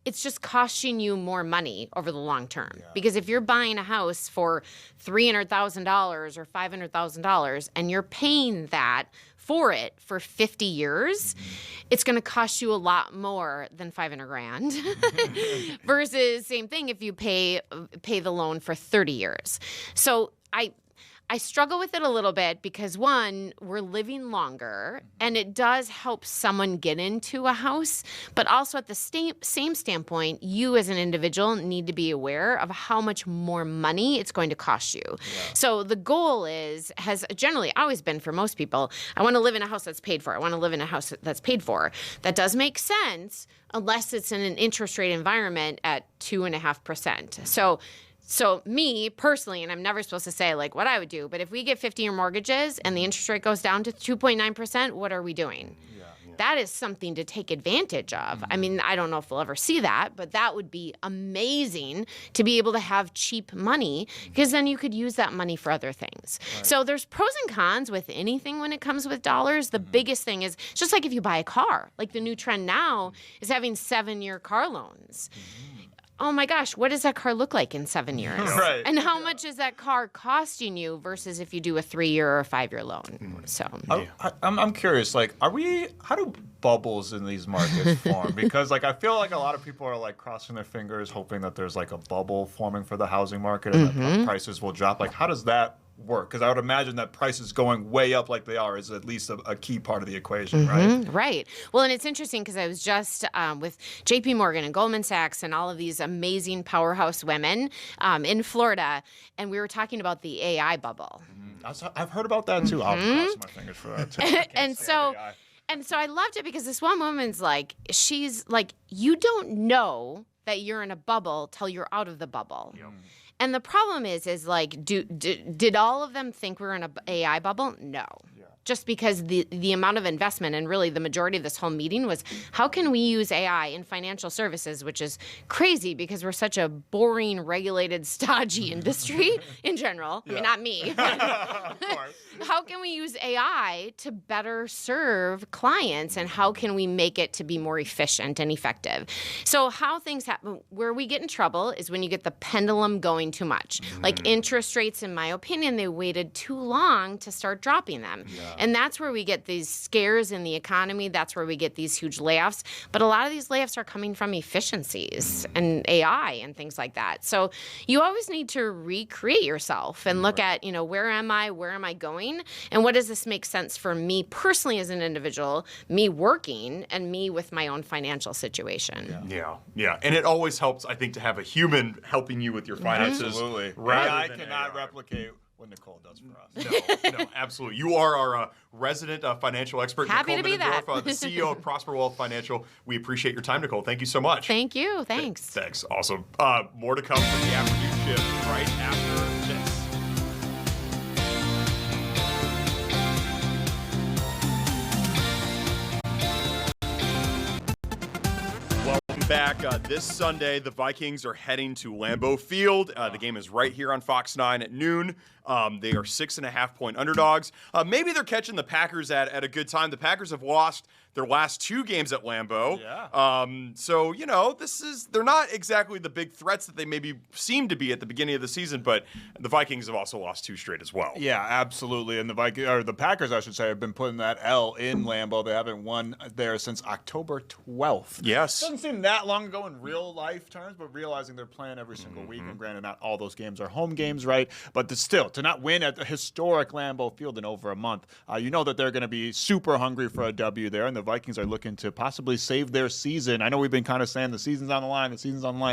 It's just costing you more money over the long term. Because if you're buying a house for $300,000 or $500,000 and you're paying that for it for 50 years, it's going to cost you a lot more than $500,000 versus same thing if you pay the loan for 30 years. So I struggle with it a little bit because, one, we're living longer, and it does help someone get into a house. But also at the same standpoint, you as an individual need to be aware of how much more money it's going to cost you. So the goal has generally always been for most people, I want to live in a house that's paid for. I want to live in a house that's paid for. That does make sense unless it's in an interest rate environment at 2.5%. So me personally, and I'm never supposed to say like what I would do, but if we get 50-year mortgages and the interest rate goes down to 2.9%, what are we doing? That is something to take advantage of. I mean, I don't know if we'll ever see that, but that would be amazing to be able to have cheap money, because then you could use that money for other things. So there's pros and cons with anything when it comes with dollars. The biggest thing is just like if you buy a car, like the new trend now is having 7-year car loans. Oh my gosh, what does that car look like in 7 years? Right. And how much is that car costing you versus if you do a 3-year or a 5-year loan? So I'm curious, like, how do bubbles in these markets form? Because like I feel like a lot of people are like crossing their fingers hoping that there's like a bubble forming for the housing market and that prices will drop. Like, how does that work? Because I would imagine that prices going way up like they are is at least a key part of the equation, right? Right. Well, and it's interesting because I was just with JP Morgan and Goldman Sachs and all of these amazing powerhouse women in Florida, and we were talking about the AI bubble. I've heard about that too. I'll cross my fingers for that too. And so I loved it because this one woman's like, she's like, you don't know that you're in a bubble till you're out of the bubble. And the problem is like, did all of them think we were in an AI bubble? No. Just because the amount of investment, and really the majority of this whole meeting was, how can we use AI in financial services, which is crazy because we're such a boring, regulated, stodgy industry in general. I mean, not me. How can we use AI to better serve clients, and how can we make it to be more efficient and effective? So how things happen, where we get in trouble is when you get the pendulum going too much. Like interest rates, in my opinion, they waited too long to start dropping them. And that's where we get these scares in the economy. That's where we get these huge layoffs. But a lot of these layoffs are coming from efficiencies and AI and things like that. So you always need to recreate yourself and look at, where am I going? And what does this make sense for me personally as an individual, me working, and me with my own financial situation? Yeah. And it always helps, I think, to have a human helping you with your finances. Absolutely. AI cannot replicate what Nicole does for us. No, absolutely. You are our resident financial expert. Happy Nicole to be that. the CEO of Prosper Wealth Financial. We appreciate your time, Nicole. Thank you so much. Thank you. Thanks. Thanks. Awesome. More to come from the afternoon shift right after this. Back this Sunday, the Vikings are heading to Lambeau Field. The game is right here on Fox 9 at noon. They are 6.5-point underdogs. Maybe they're catching the Packers at a good time. The Packers have lost their last 2 games at Lambeau. So, they're not exactly the big threats that they maybe seemed to be at the beginning of the season, but the Vikings have also lost 2 straight as well. Yeah, absolutely. And the Packers, I should say, have been putting that L in Lambeau. They haven't won there since October 12th. Yes. Doesn't seem that long ago in real life terms, but realizing they're playing every single week, and granted, not all those games are home games, right? But still, to not win at the historic Lambeau Field in over a month, you know that they're going to be super hungry for a W there, and the Vikings are looking to possibly save their season. I know we've been kind of saying the season's on the line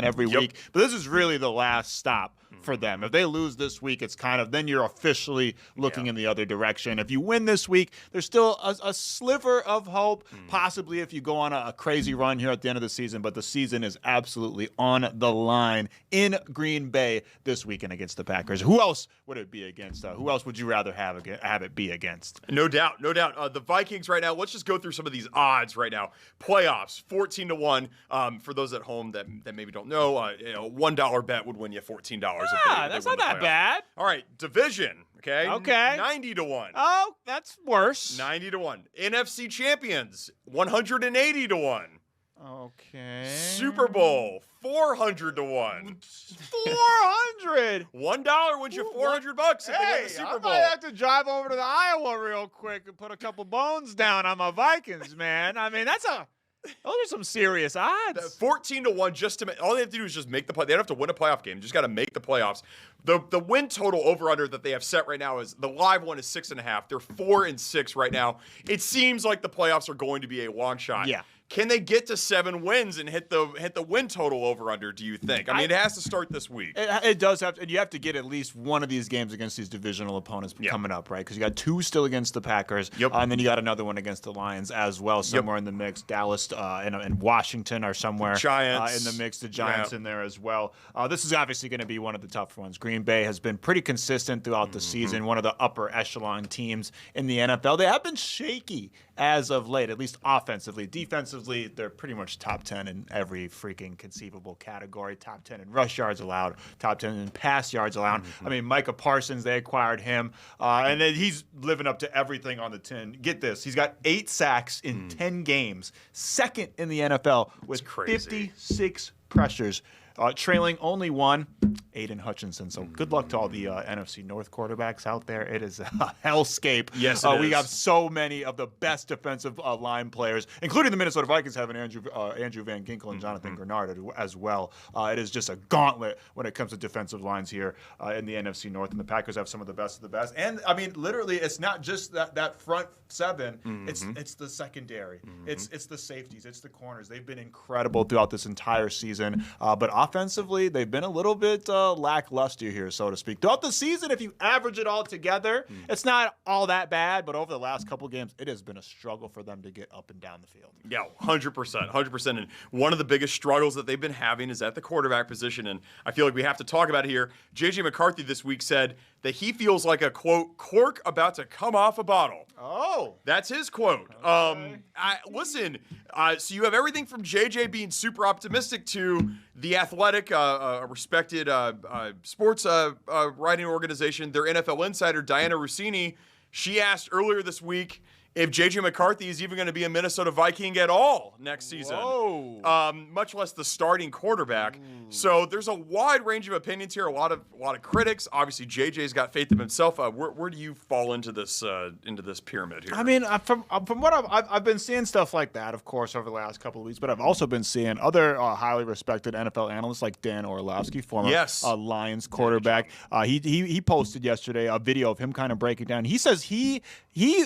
every week, but this is really the last stop for them. If they lose this week, it's then you're officially looking in the other direction. If you win this week, there's still a sliver of hope, possibly if you go on a crazy run here at the end of the season, but the season is absolutely on the line in Green Bay this weekend against the Packers. Who else would it be against? Who else would you rather have it be against? No doubt. The Vikings right now, let's just go through some of these odds right now. Playoffs, 14-1. For those at home that maybe don't know, $1 bet would win you $14. That's not that bad. All right, division. Okay. 90-1. Oh, that's worse. 90-1. NFC champions, 180-1. Okay. Super Bowl, 400-1. 400. $1 wins you $400 if they win the Super Bowl. I might have to drive over to the Iowa real quick and put a couple bones down on my Vikings, man. I mean, those are some serious odds. 14-1 just to all they have to do is just make the play. They don't have to win a playoff game. Just got to make the playoffs. The win total over under that they have set right now is the live one is 6.5. They're 4-6 right now. It seems like the playoffs are going to be a long shot. Yeah. Can they get to 7 wins and hit the win total over under, do you think? I mean, it has to start this week. It does have to, and you have to get at least one of these games against these divisional opponents coming up, right? Because you got 2 still against the Packers, and then you got another one against the Lions as well, somewhere in the mix. Dallas and Washington are somewhere Giants in the mix. The Giants in there as well. This is obviously going to be one of the tough ones. Green Bay has been pretty consistent throughout the season, one of the upper echelon teams in the NFL. They have been shaky as of late, at least offensively. Defensively, they're pretty much top 10 in every freaking conceivable category. Top 10 in rush yards allowed, top 10 in pass yards allowed. I mean, Micah Parsons, they acquired him, and then he's living up to everything on the 10. Get this, he's got 8 sacks in 10 games, second in the NFL with 56 pressures. Trailing only one, Aiden Hutchinson. So good luck to all the NFC North quarterbacks out there. It is a hellscape. Yes, it is. We have so many of the best defensive line players, including the Minnesota Vikings having Andrew Van Ginkel and Jonathan Grenard as well. It is just a gauntlet when it comes to defensive lines here in the NFC North, and the Packers have some of the best of the best. And, I mean, literally, it's not just that front 7. It's the secondary. It's the safeties. It's the corners. They've been incredible throughout this entire season. But offensively, they've been a little bit lackluster here, so to speak. Throughout the season, if you average it all together, it's not all that bad, but over the last couple games, it has been a struggle for them to get up and down the field. Yeah, 100%. And one of the biggest struggles that they've been having is at the quarterback position, and I feel like we have to talk about it here. J.J. McCarthy this week said that he feels like a, quote, cork about to come off a bottle. Oh. That's his quote. Okay. Listen, so you have everything from J.J. being super optimistic to the Athletic, a respected sports writing organization, their NFL insider, Diana Rossini, She asked earlier this week if J.J. McCarthy is even going to be a Minnesota Viking at all next season, much less the starting quarterback. So there's a wide range of opinions here, a lot of critics. Obviously, J.J.'s got faith in himself. Where do you fall into this pyramid here? I mean, from what I've been seeing stuff like that, of course, over the last couple of weeks, but I've also been seeing other highly respected NFL analysts like Dan Orlovsky, former Lions quarterback. He posted yesterday a video of him kind of breaking down. He says he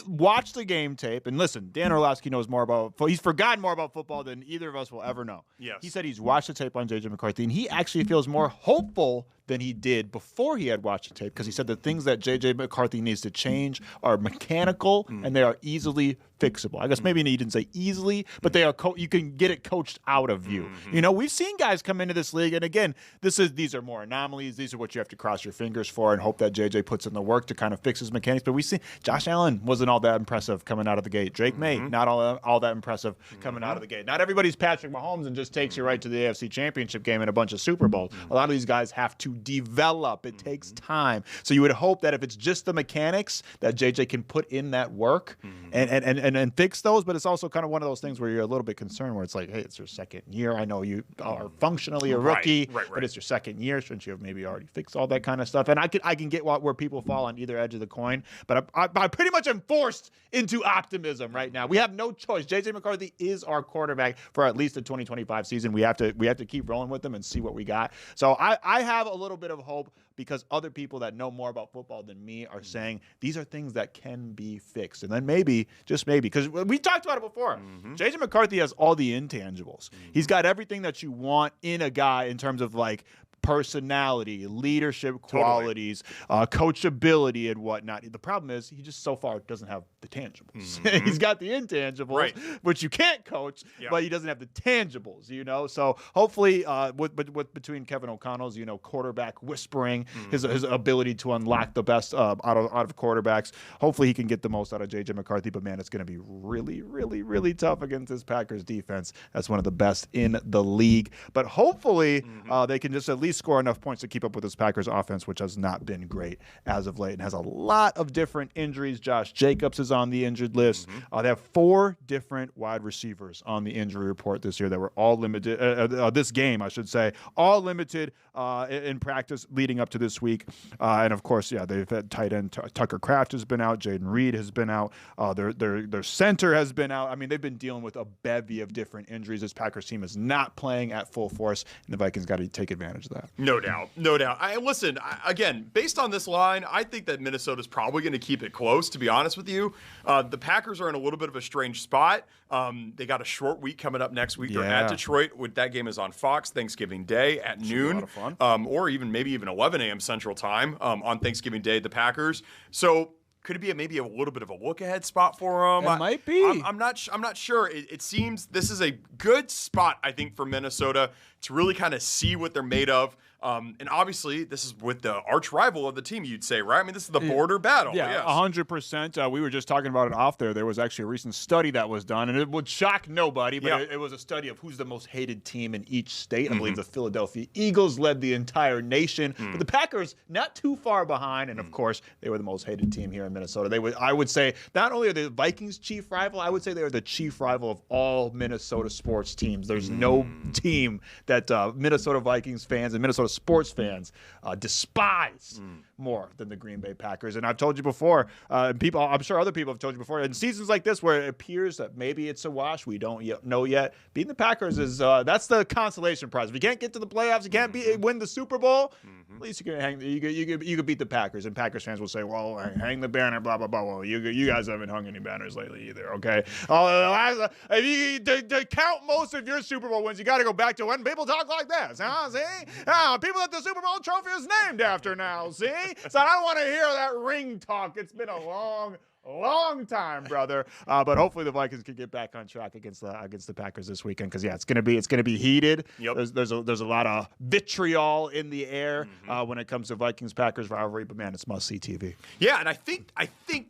watched the game tape, and listen, Dan Orlovsky knows more about. He's forgotten more about football than either of us will ever know. Yes. He said he's watched the tape on J.J. McCarthy, and he actually feels more hopeful than he did before he had watched the tape, because he said the things that J.J. McCarthy needs to change are mechanical and they are easily fixable. I guess maybe he didn't say easily, but they are. You can get it coached out of you. You know, we've seen guys come into this league, and again, these are more anomalies. These are what you have to cross your fingers for and hope that J.J. puts in the work to kind of fix his mechanics. But we see Josh Allen wasn't all that impressive coming out of the gate. Drake May, not all that impressive coming out of the gate. Not everybody's Patrick Mahomes and just takes you right to the AFC Championship game and a bunch of Super Bowls. A lot of these guys have to develop. It takes time. So you would hope that if it's just the mechanics, that J.J. can put in that work and fix those. But it's also kind of one of those things where you're a little bit concerned, where it's like, hey, it's your second year. I know you are functionally a rookie, but it's your second year. Shouldn't you have maybe already fixed all that kind of stuff? And I can get where people fall on either edge of the coin, but I pretty much am forced into optimism right now. We have no choice. J.J. McCarthy is our quarterback for at least the 2025 season. We have to keep rolling with him and see what we got. So I have a little bit of hope, because other people that know more about football than me are saying these are things that can be fixed. And then maybe, just maybe, because we talked about it before, J.J. McCarthy has all the intangibles. He's got everything that you want in a guy in terms of like personality, leadership qualities, coachability, and whatnot. The problem is he just so far doesn't have the tangibles. He's got the intangibles, which you can't coach, but he doesn't have the tangibles, you know? So hopefully with between Kevin O'Connell's, you know, quarterback whispering, his ability to unlock the best out of quarterbacks, hopefully he can get the most out of J.J. McCarthy. But man, it's going to be really, really, really tough against this Packers defense. That's one of the best in the league. But hopefully they can just at least score enough points to keep up with this Packers offense, which has not been great as of late and has a lot of different injuries. Josh Jacobs is on the injured list. They have 4 different wide receivers on the injury report this year that were all limited. This game, I should say, all limited in practice leading up to this week. And of course, they've had tight end Tucker Kraft has been out. Jaden Reed has been out. Their center has been out. I mean, they've been dealing with a bevy of different injuries. This Packers team is not playing at full force, and the Vikings got to take advantage of that. No doubt. Again, based on this line, I think that Minnesota's probably going to keep it close, to be honest with you. The Packers are in a little bit of a strange spot. They got a short week coming up next week. They're at Detroit. That game is on Fox Thanksgiving Day at noon. Be a lot of fun. Or maybe even 11 a.m. Central Time on Thanksgiving Day, the Packers. So could it be maybe a little bit of a look-ahead spot for them? It might be. I'm not sure. It seems this is a good spot, I think, for Minnesota to really kind of see what they're made of. And obviously, this is with the arch rival of the team, you'd say, right? I mean, this is the border battle. Yeah, 100%. We were just talking about it off there. There was actually a recent study that was done, and it would shock nobody, but it was a study of who's the most hated team in each state. I believe the Philadelphia Eagles led the entire nation, but the Packers not too far behind, and of course, they were the most hated team here in Minnesota. I would say, not only are they the Vikings' chief rival, I would say they are the chief rival of all Minnesota sports teams. There's no team that Minnesota Vikings fans and Minnesota sports fans despise more than the Green Bay Packers. And I've told you before, I'm sure other people have told you before, in seasons like this where it appears that maybe it's a wash, we don't know yet, beating the Packers is that's the consolation prize. If you can't get to the playoffs, you can't win the Super Bowl, at least you can beat the Packers. And Packers fans will say, well, hang the banner, blah, blah, blah. Well, you guys haven't hung any banners lately either, okay? If you to count most of your Super Bowl wins, you got to go back to when people talk like this, huh? See? People that the Super Bowl trophy is named after now, see? So I don't want to hear that ring talk. It's been a long time, brother. But hopefully the Vikings can get back on track against the Packers this weekend, because it's gonna be heated. Yep. There's a lot of vitriol in the air when it comes to Vikings-Packers rivalry. But man, it's must-see TV. Yeah, and I think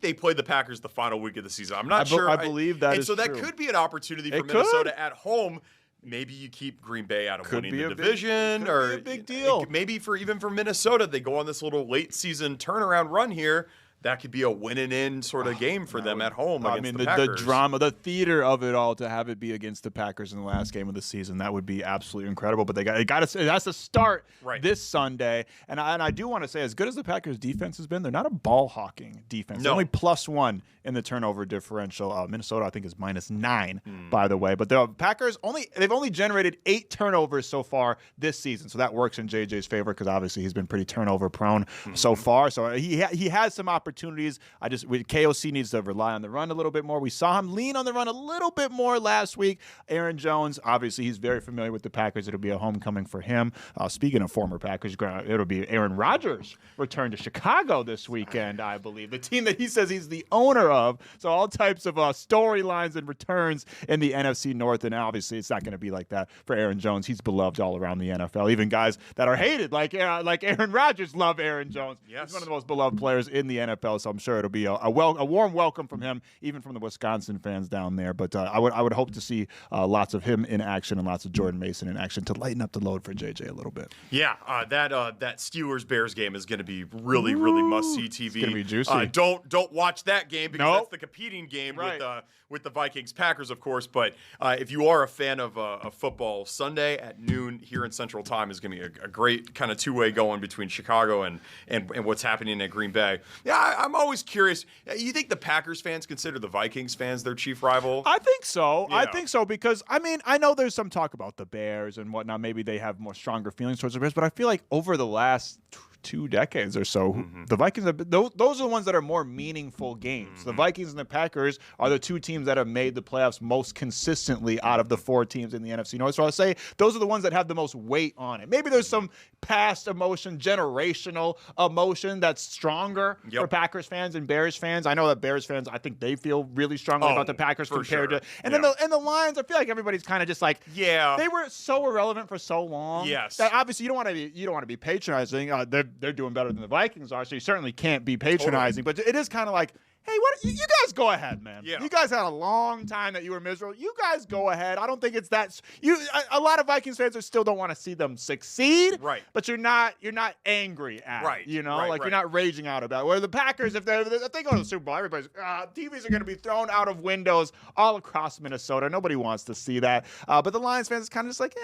they play the Packers the final week of the season. I'm not sure. I believe that is so true. That could be an opportunity for Minnesota at home. Maybe you keep Green Bay out of winning the division, or be a big deal. Maybe even for Minnesota, they go on this little late season turnaround run here. that could be a win-and-in sort of game for them at home against the Packers. The drama, the theater of it all, to have it be against the Packers in the last game of the season, that would be absolutely incredible. But it has to start this Sunday. And I do want to say, as good as the Packers defense has been, they're not a ball-hawking defense. No. They're only +1 in the turnover differential. Minnesota, I think, is -9, by the way. But the Packers they've only generated 8 turnovers so far this season. So that works in JJ's favor because obviously he's been pretty turnover prone so far. So he has some opportunities. KOC needs to rely on the run a little bit more. We saw him lean on the run a little bit more last week. Aaron Jones, obviously, he's very familiar with the Packers. It'll be a homecoming for him. Speaking of former Packers, it'll be Aaron Rodgers return to Chicago this weekend, I believe. The team that he says he's the owner of. So all types of storylines and returns in the NFC North. And obviously, it's not going to be like that for Aaron Jones. He's beloved all around the NFL. Even guys that are hated, like Aaron Rodgers, love Aaron Jones. Yes. He's one of the most beloved players in the NFL. So I'm sure it'll be a warm welcome from him, even from the Wisconsin fans down there. But I would hope to see lots of him in action and lots of Jordan Mason in action to lighten up the load for JJ a little bit. Yeah, that Steelers-Bears game is going to be really, really must-see TV. It's going to be juicy. Don't watch that game because that's the competing game right. with the Vikings-Packers, of course. But if you are a fan of football, Sunday at noon here in Central Time is going to be a great kind of two-way going between Chicago and what's happening at Green Bay. Yeah, I'm always curious. You think the Packers fans consider the Vikings fans their chief rival? I think so. Yeah. I think so because, I know there's some talk about the Bears and whatnot. Maybe they have more stronger feelings towards the Bears, but I feel like over the last 2 decades or so, the Vikings, those are the ones that are more meaningful games. The Vikings and the Packers are the 2 teams that have made the playoffs most consistently out of the 4 teams in the NFC North. So I'll say those are the ones that have the most weight on it. Maybe there's some past emotion, generational emotion that's stronger for Packers fans and Bears fans. I know that Bears fans, I think they feel really strongly about the Packers compared to, and then the Lions. I feel like everybody's kind of just like, they were so irrelevant for so long. Yes, that obviously you don't want to be patronizing. They're doing better than the Vikings are, so you certainly can't be patronizing. But it is kind of like, hey, what you guys go ahead, man. Yeah. You guys had a long time that you were miserable. You guys go ahead. I don't think it's that a lot of Vikings fans still don't want to see them succeed. Right. But you're not angry at it, you're not raging out about it. Where the Packers, if they go to the Super Bowl, everybody's TVs are going to be thrown out of windows all across Minnesota. Nobody wants to see that. But the Lions fans is kind of just like,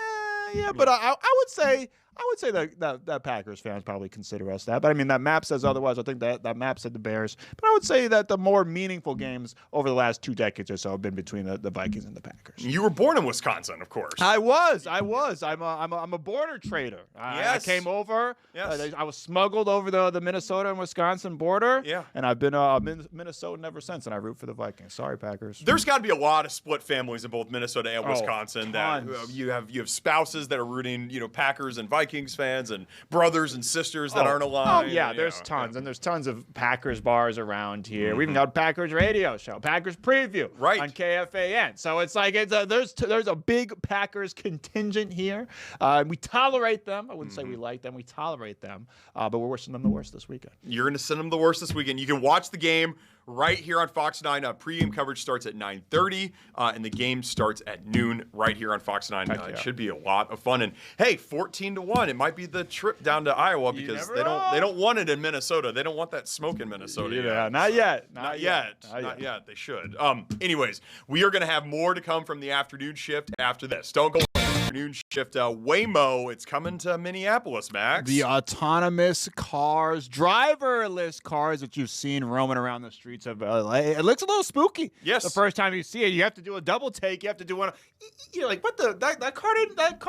but I would say that Packers fans probably consider us that. But that map says otherwise. I think that map said the Bears. But I would say that the more meaningful games over the last 2 decades or so have been between the Vikings and the Packers. You were born in Wisconsin, of course. I was. I'm a border trader. I came over. Yes. I was smuggled over the Minnesota and Wisconsin border. Yeah. And I've been Minnesotan ever since, and I root for the Vikings. Sorry, Packers. There's got to be a lot of split families in both Minnesota and Wisconsin. That tons. you have spouses that are rooting, Packers and Vikings fans, and brothers and sisters that aren't aligned. Oh yeah, there's tons, and there's tons of Packers bars around here. We even got Packers radio show, Packers preview, on KFAN. So it's like there's a big Packers contingent here. We tolerate them. I wouldn't say we like them. We tolerate them, but we're wishing them the worst this weekend. You're going to send them the worst this weekend. You can watch the game right here on Fox 9. Pregame coverage starts at 9:30, and the game starts at noon right here on Fox 9. It should be a lot of fun. And hey, 14-1. It might be the trip down to Iowa because they don't want it in Minnesota. They don't want that smoke in Minnesota. Yeah, not yet. Not yet. They should. Anyways, we are going to have more to come from the afternoon shift after this. Don't go. Afternoon shift. Waymo, it's coming to Minneapolis, Max. The autonomous cars, driverless cars that you've seen roaming around the streets of LA. It looks a little spooky. Yes. The first time you see it, you have to do a double take. You have to do one. You're like, what that car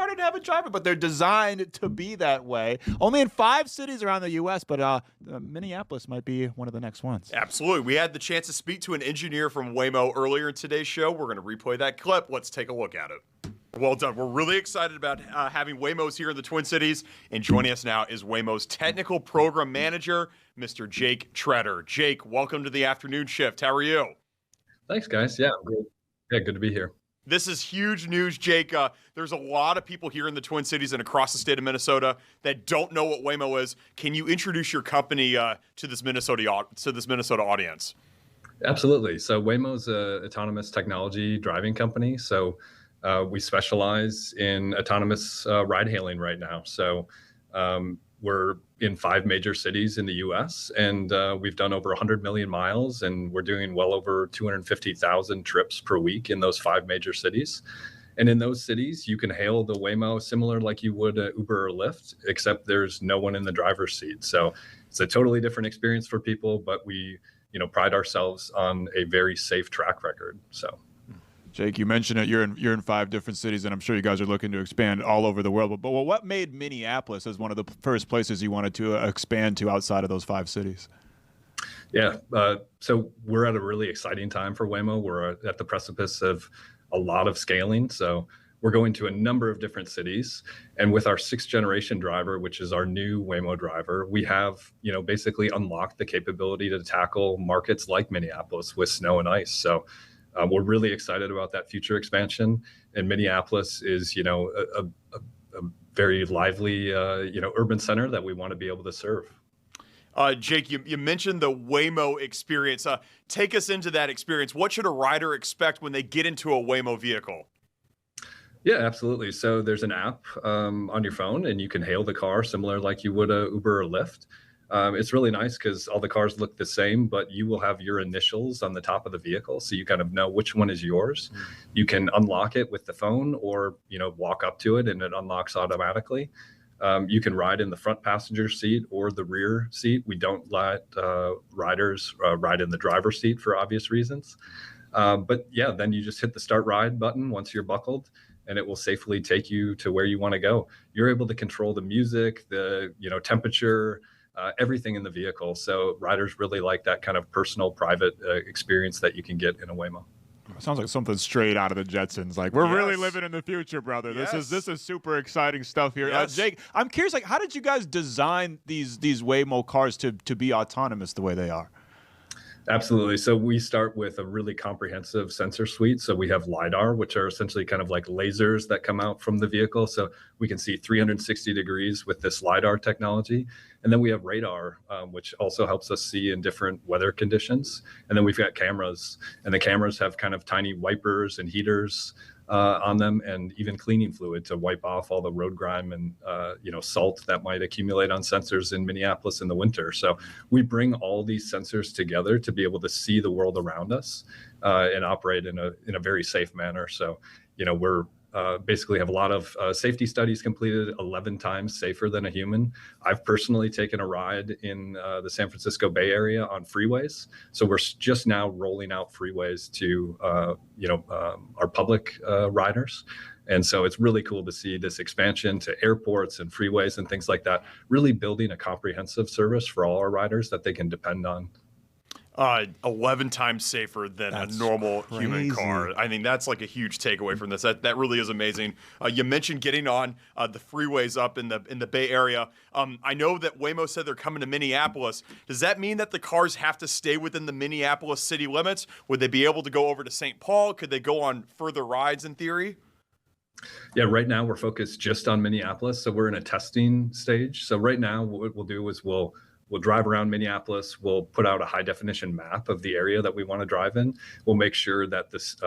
didn't have a driver, but they're designed to be that way. Only in 5 cities around the U.S., but Minneapolis might be one of the next ones. Absolutely. We had the chance to speak to an engineer from Waymo earlier in today's show. We're going to replay that clip. Let's take a look at it. Well done. We're really excited about having Waymos here in the Twin Cities. And joining us now is Waymo's technical program manager, Mr. Jake Treader. Jake, welcome to the afternoon shift. How are you? Thanks, guys. Yeah, I'm good. Yeah, good to be here. This is huge news, Jake. There's a lot of people here in the Twin Cities and across the state of Minnesota that don't know what Waymo is. Can you introduce your company to this Minnesota audience? Absolutely. So Waymo's an autonomous technology driving company. So we specialize in autonomous ride hailing right now. So we're in 5 major cities in the U.S. and we've done over 100 million miles, and we're doing well over 250,000 trips per week in those 5 major cities. And in those cities, you can hail the Waymo similar like you would Uber or Lyft, except there's no one in the driver's seat. So it's a totally different experience for people, but we, pride ourselves on a very safe track record. So, Jake, you mentioned it. You're in 5 different cities, and I'm sure you guys are looking to expand all over the world. But what made Minneapolis as one of the first places you wanted to expand to outside of those 5 cities? Yeah, so we're at a really exciting time for Waymo. We're at the precipice of a lot of scaling. So we're going to a number of different cities. And with our 6th generation driver, which is our new Waymo driver, we have, basically unlocked the capability to tackle markets like Minneapolis with snow and ice. So we're really excited about that future expansion. And Minneapolis is, a very lively, urban center that we want to be able to serve. Jake, you mentioned the Waymo experience. Take us into that experience. What should a rider expect when they get into a Waymo vehicle? Yeah, absolutely. So there's an app on your phone, and you can hail the car similar like you would Uber or Lyft. It's really nice because all the cars look the same, but you will have your initials on the top of the vehicle, so you kind of know which one is yours. You can unlock it with the phone, or walk up to it and it unlocks automatically. You can ride in the front passenger seat or the rear seat. We don't let riders ride in the driver's seat for obvious reasons. But yeah, then you just hit the start ride button once you're buckled, and it will safely take you to where you want to go. You're able to control the music, the temperature, everything in the vehicle. So riders really like that kind of personal, private experience that you can get in a Waymo. Sounds like something straight out of the Jetsons. Like, we're really living in the future, brother. Yes. This is super exciting stuff here. Yes. Jake, I'm curious, how did you guys design these Waymo cars to be autonomous the way they are? Absolutely. So we start with a really comprehensive sensor suite. So we have LiDAR, which are essentially kind of like lasers that come out from the vehicle. So we can see 360 degrees with this LiDAR technology. And then we have radar, which also helps us see in different weather conditions. And then we've got cameras, and the cameras have kind of tiny wipers and heaters on them, and even cleaning fluid to wipe off all the road grime and salt that might accumulate on sensors in Minneapolis in the winter. So we bring all these sensors together to be able to see the world around us and operate in a very safe manner. So we're basically have a lot of safety studies completed, 11 times safer than a human. I've personally taken a ride in the San Francisco Bay Area on freeways. So we're just now rolling out freeways to our public riders. And so it's really cool to see this expansion to airports and freeways and things like that, really building a comprehensive service for all our riders that they can depend on. 11 times safer than a normal human car. I think that's like a huge takeaway from this. That really is amazing. You mentioned getting on the freeways up in the Bay Area. I know that Waymo said they're coming to Minneapolis. Does that mean that the cars have to stay within the Minneapolis city limits? Would they be able to go over to St. Paul? Could they go on further rides in theory? Yeah, right now we're focused just on Minneapolis. So we're in a testing stage. So right now what we'll do is we'll drive around Minneapolis. We'll put out a high definition map of the area that we want to drive in. We'll make sure that this,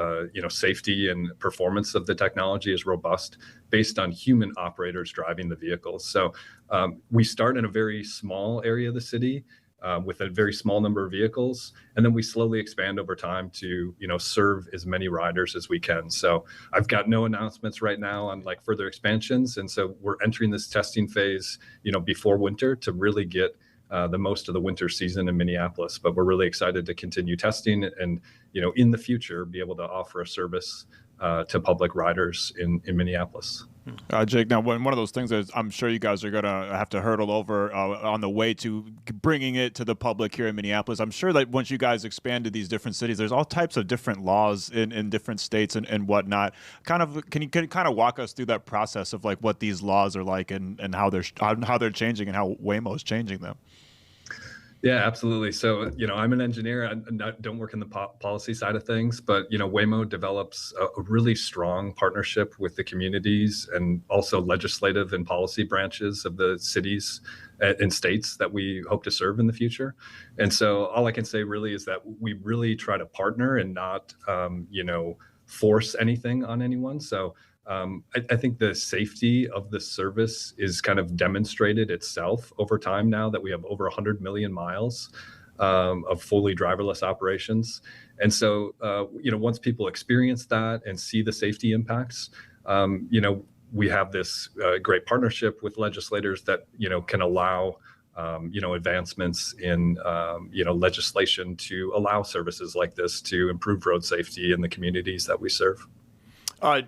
safety and performance of the technology is robust based on human operators driving the vehicles. So we start in a very small area of the city with a very small number of vehicles, and then we slowly expand over time to, serve as many riders as we can. So I've got no announcements right now on like further expansions, and so we're entering this testing phase, before winter to really get the most of the winter season in Minneapolis. But we're really excited to continue testing and, in the future, be able to offer a service to public riders in Minneapolis. Jake, now one of those things that I'm sure you guys are going to have to hurdle over on the way to bringing it to the public here in Minneapolis. I'm sure that once you guys expand to these different cities, there's all types of different laws in different states and whatnot. Can you kind of walk us through that process of like what these laws are like and how they're changing and how Waymo is changing them? Yeah, absolutely. So, I'm an engineer. I don't work in the policy side of things, but, Waymo develops a really strong partnership with the communities and also legislative and policy branches of the cities and states that we hope to serve in the future. And so all I can say really is that we really try to partner and not, force anything on anyone. So I think the safety of the service is kind of demonstrated itself over time now that we have over 100 million miles of fully driverless operations. And so, once people experience that and see the safety impacts, we have this great partnership with legislators that, can allow, advancements in, legislation to allow services like this to improve road safety in the communities that we serve.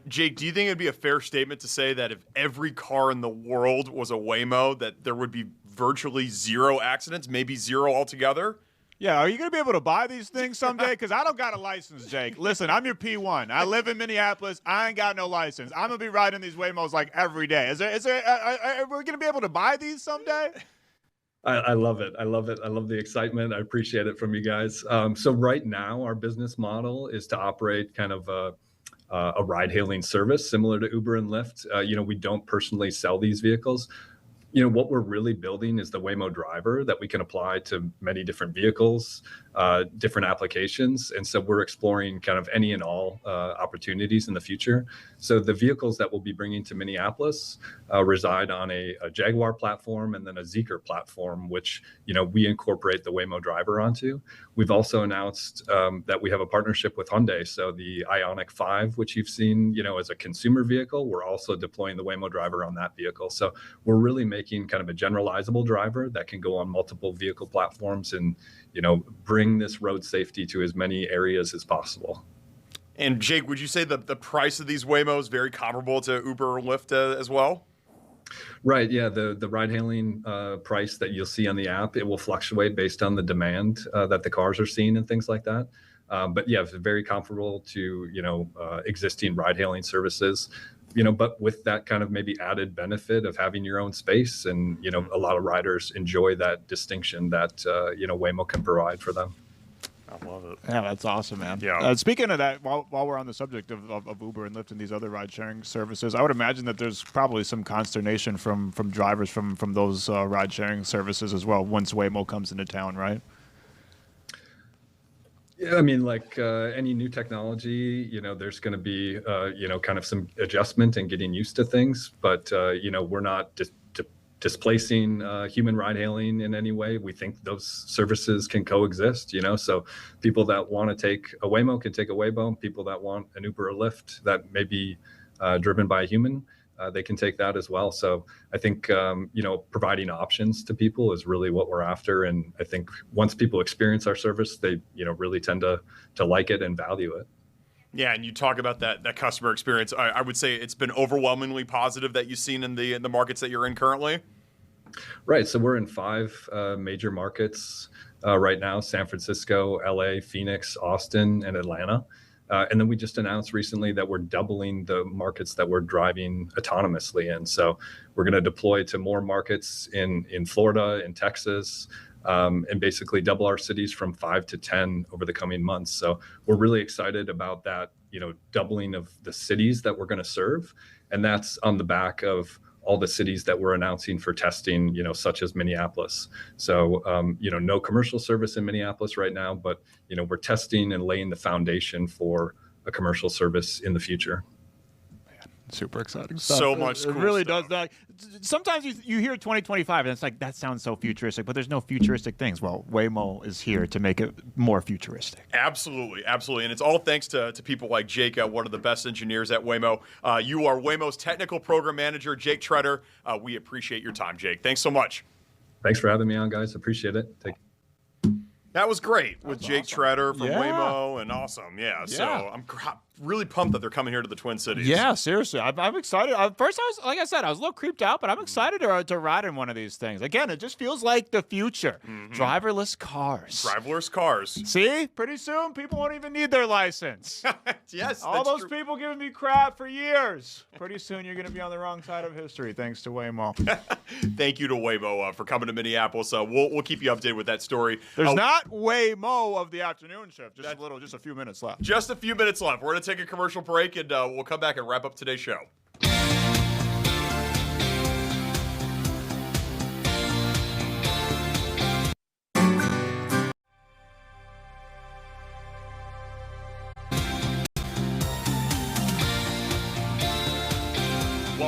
Jake, do you think it'd be a fair statement to say that if every car in the world was a Waymo, that there would be virtually zero accidents, maybe zero altogether? Yeah, are you going to be able to buy these things someday? Because I don't got a license, Jake. Listen, I'm your P1. I live in Minneapolis. I ain't got no license. I'm going to be riding these Waymos like every day. Are we going to be able to buy these someday? I love it. I love it. I love the excitement. I appreciate it from you guys. So right now, our business model is to operate kind of a ride-hailing service similar to Uber and Lyft. We don't personally sell these vehicles. What we're really building is the Waymo driver that we can apply to many different vehicles, different applications. And so we're exploring kind of any and all opportunities in the future. So the vehicles that we'll be bringing to Minneapolis reside on a Jaguar platform and then a Zeekr platform, which, we incorporate the Waymo driver onto. We've also announced that we have a partnership with Hyundai. So the Ioniq 5, which you've seen, as a consumer vehicle, we're also deploying the Waymo driver on that vehicle. So we're really making kind of a generalizable driver that can go on multiple vehicle platforms and, bring this road safety to as many areas as possible. And Jake, would you say the price of these Waymos is very comparable to Uber or Lyft as well? Right. Yeah. The ride-hailing price that you'll see on the app, it will fluctuate based on the demand that the cars are seeing and things like that. But yeah, it's very comparable to existing ride-hailing services. But with that kind of maybe added benefit of having your own space, and a lot of riders enjoy that distinction that Waymo can provide for them. I love it. Yeah, that's awesome, man. Yeah. Speaking of that, while we're on the subject of Uber and Lyft and these other ride-sharing services, I would imagine that there's probably some consternation from drivers from those ride-sharing services as well once Waymo comes into town, right? Yeah, I mean, like any new technology, there's going to be, kind of some adjustment and getting used to things. But, we're not displacing human ride-hailing in any way. We think those services can coexist, So people that want to take a Waymo can take a Waymo. People that want an Uber or Lyft that may be driven by a human, they can take that as well. So I think, providing options to people is really what we're after. And I think once people experience our service, they, really tend to like it and value it. Yeah, and you talk about that customer experience. I would say it's been overwhelmingly positive that you've seen in the markets that you're in currently. Right. So we're in 5 major markets right now: San Francisco, LA, Phoenix, Austin, and Atlanta. And then we just announced recently that we're doubling the markets that we're driving autonomously in. So we're going to deploy to more markets in Florida, in Texas, and basically double our cities from 5 to 10 over the coming months. So we're really excited about that, doubling of the cities that we're going to serve. And that's on the back of all the cities that we're announcing for testing, such as Minneapolis. So, no commercial service in Minneapolis right now, but, we're testing and laying the foundation for a commercial service in the future. Super exciting stuff. So much It cool really stuff. does that. Sometimes you hear 2025 and it's like, that sounds so futuristic, but there's no futuristic things. Well, Waymo is here to make it more futuristic. Absolutely, absolutely. And it's all thanks to people like Jake, one of the best engineers at Waymo. You are Waymo's technical program manager, Jake Treader. We appreciate your time, Jake. Thanks so much. Thanks for having me on, guys. Appreciate it. That was great with Jake awesome. Treader from Yeah. Waymo, and awesome. Yeah, so I'm really pumped that they're coming here to the Twin Cities. Yeah, seriously. I'm excited. First, I was a little creeped out, but I'm excited to ride in one of these things. Again, it just feels like the future. Driverless cars. Driverless cars. See? Pretty soon, people won't even need their license. Yes, All that's those true. people giving me crap for years. Pretty soon, you're going to be on the wrong side of history, thanks to Waymo. Thank you to Waymo for coming to Minneapolis. We'll keep you updated with that story. There's not Waymo of the afternoon shift. Just a few minutes left. Just a few minutes left. We're going to take a commercial break, and we'll come back and wrap up today's show.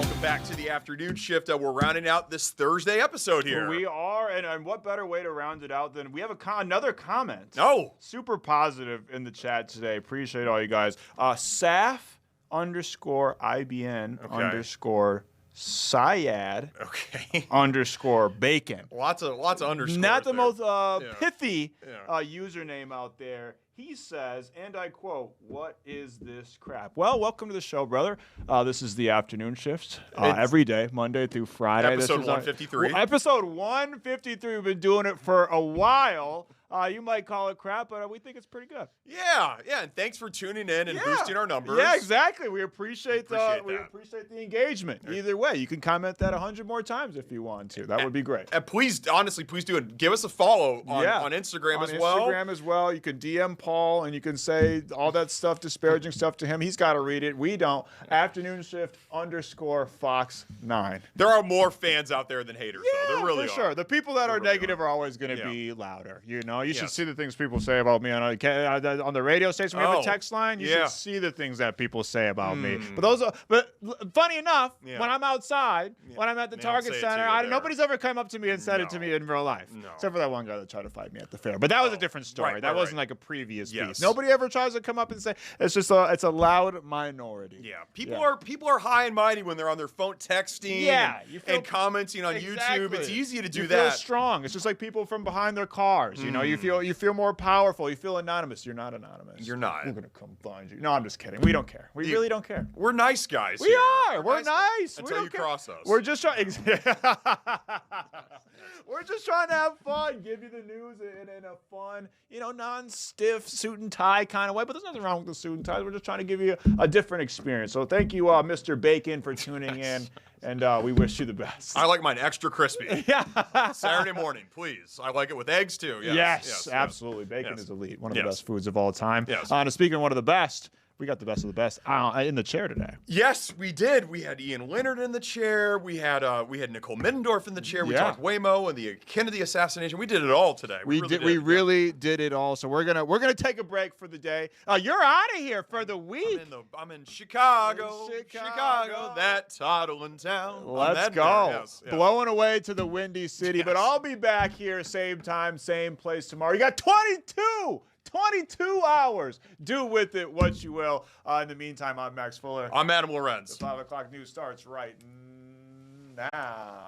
Welcome back to the afternoon shift. We're rounding out this Thursday episode here. We are, and what better way to round it out than we have another comment. Oh. Super positive in the chat today. Appreciate all you guys. Saf_IBN_ Syad _bacon. Lots of underscores. Not the there. most pithy username out there. He says, and I quote, "What is this crap?" Well, welcome to the show, brother. This is the afternoon shift every day, Monday through Friday. Episode 153. Episode 153. We've been doing it for a while. You might call it crap, but we think it's pretty good. Yeah, and thanks for tuning in and boosting our numbers. Yeah, exactly. We appreciate the engagement. Either way, you can comment that 100 more times if you want to. That would be great. And please do it. Give us a follow on Instagram as well. On Instagram as well. You can DM Paul and you can say all that stuff, disparaging stuff to him. He's got to read it. We don't. Afternoon shift _Fox9. There are more fans out there than haters, though. There really for are. Sure. The people that are negative are always going to be louder. You know, you should see the things people say about me on the radio station. We have a text line. You should see the things that people say about me. But funny enough, when I'm outside, when I'm at the Target Center, nobody's ever come up to me and said it to me in real life, except for that one guy that tried to fight me at the fair. But that was a different story. That wasn't like a previous piece. Nobody ever tries to come up and say it's just it's a loud minority. Yeah, people are high and mighty when they're on their phone texting and commenting on YouTube. It's easy to do that. You feel strong. It's just like people from behind their cars. You know, you feel more powerful. You feel anonymous. You're not anonymous. You're not. We're gonna come find you. No, I'm just kidding. We don't care. We really don't care. We're nice guys. We are. We're nice. Until you cross us. We're just trying. We're just trying to have fun, give you the news in a fun, non-stiff suit and tie kind of way. But there's nothing wrong with the suit and ties. We're just trying to give you a different experience. So thank you, Mr. Bacon, for tuning in, and we wish you the best. I like mine extra crispy. Saturday morning, please. I like it with eggs too. Yes, absolutely. Bacon is elite. One of the best foods of all time. Yes. And speaking of one of the best, we got the best of the best in the chair today. Yes, we did. We had Ian Leonard in the chair. We had Nicole Middendorf in the chair. We talked Waymo and the Kennedy assassination. We did it all today. We really did it all. So we're gonna take a break for the day. You're out of here for the week. I'm in Chicago. That toddling town. Let's go. Blowing away to the Windy City. But I'll be back here same time, same place tomorrow. You got 22 hours. Do with it what you will. In the meantime, I'm Max Fuller. I'm Adam-llorens. The 5 o'clock news starts right now.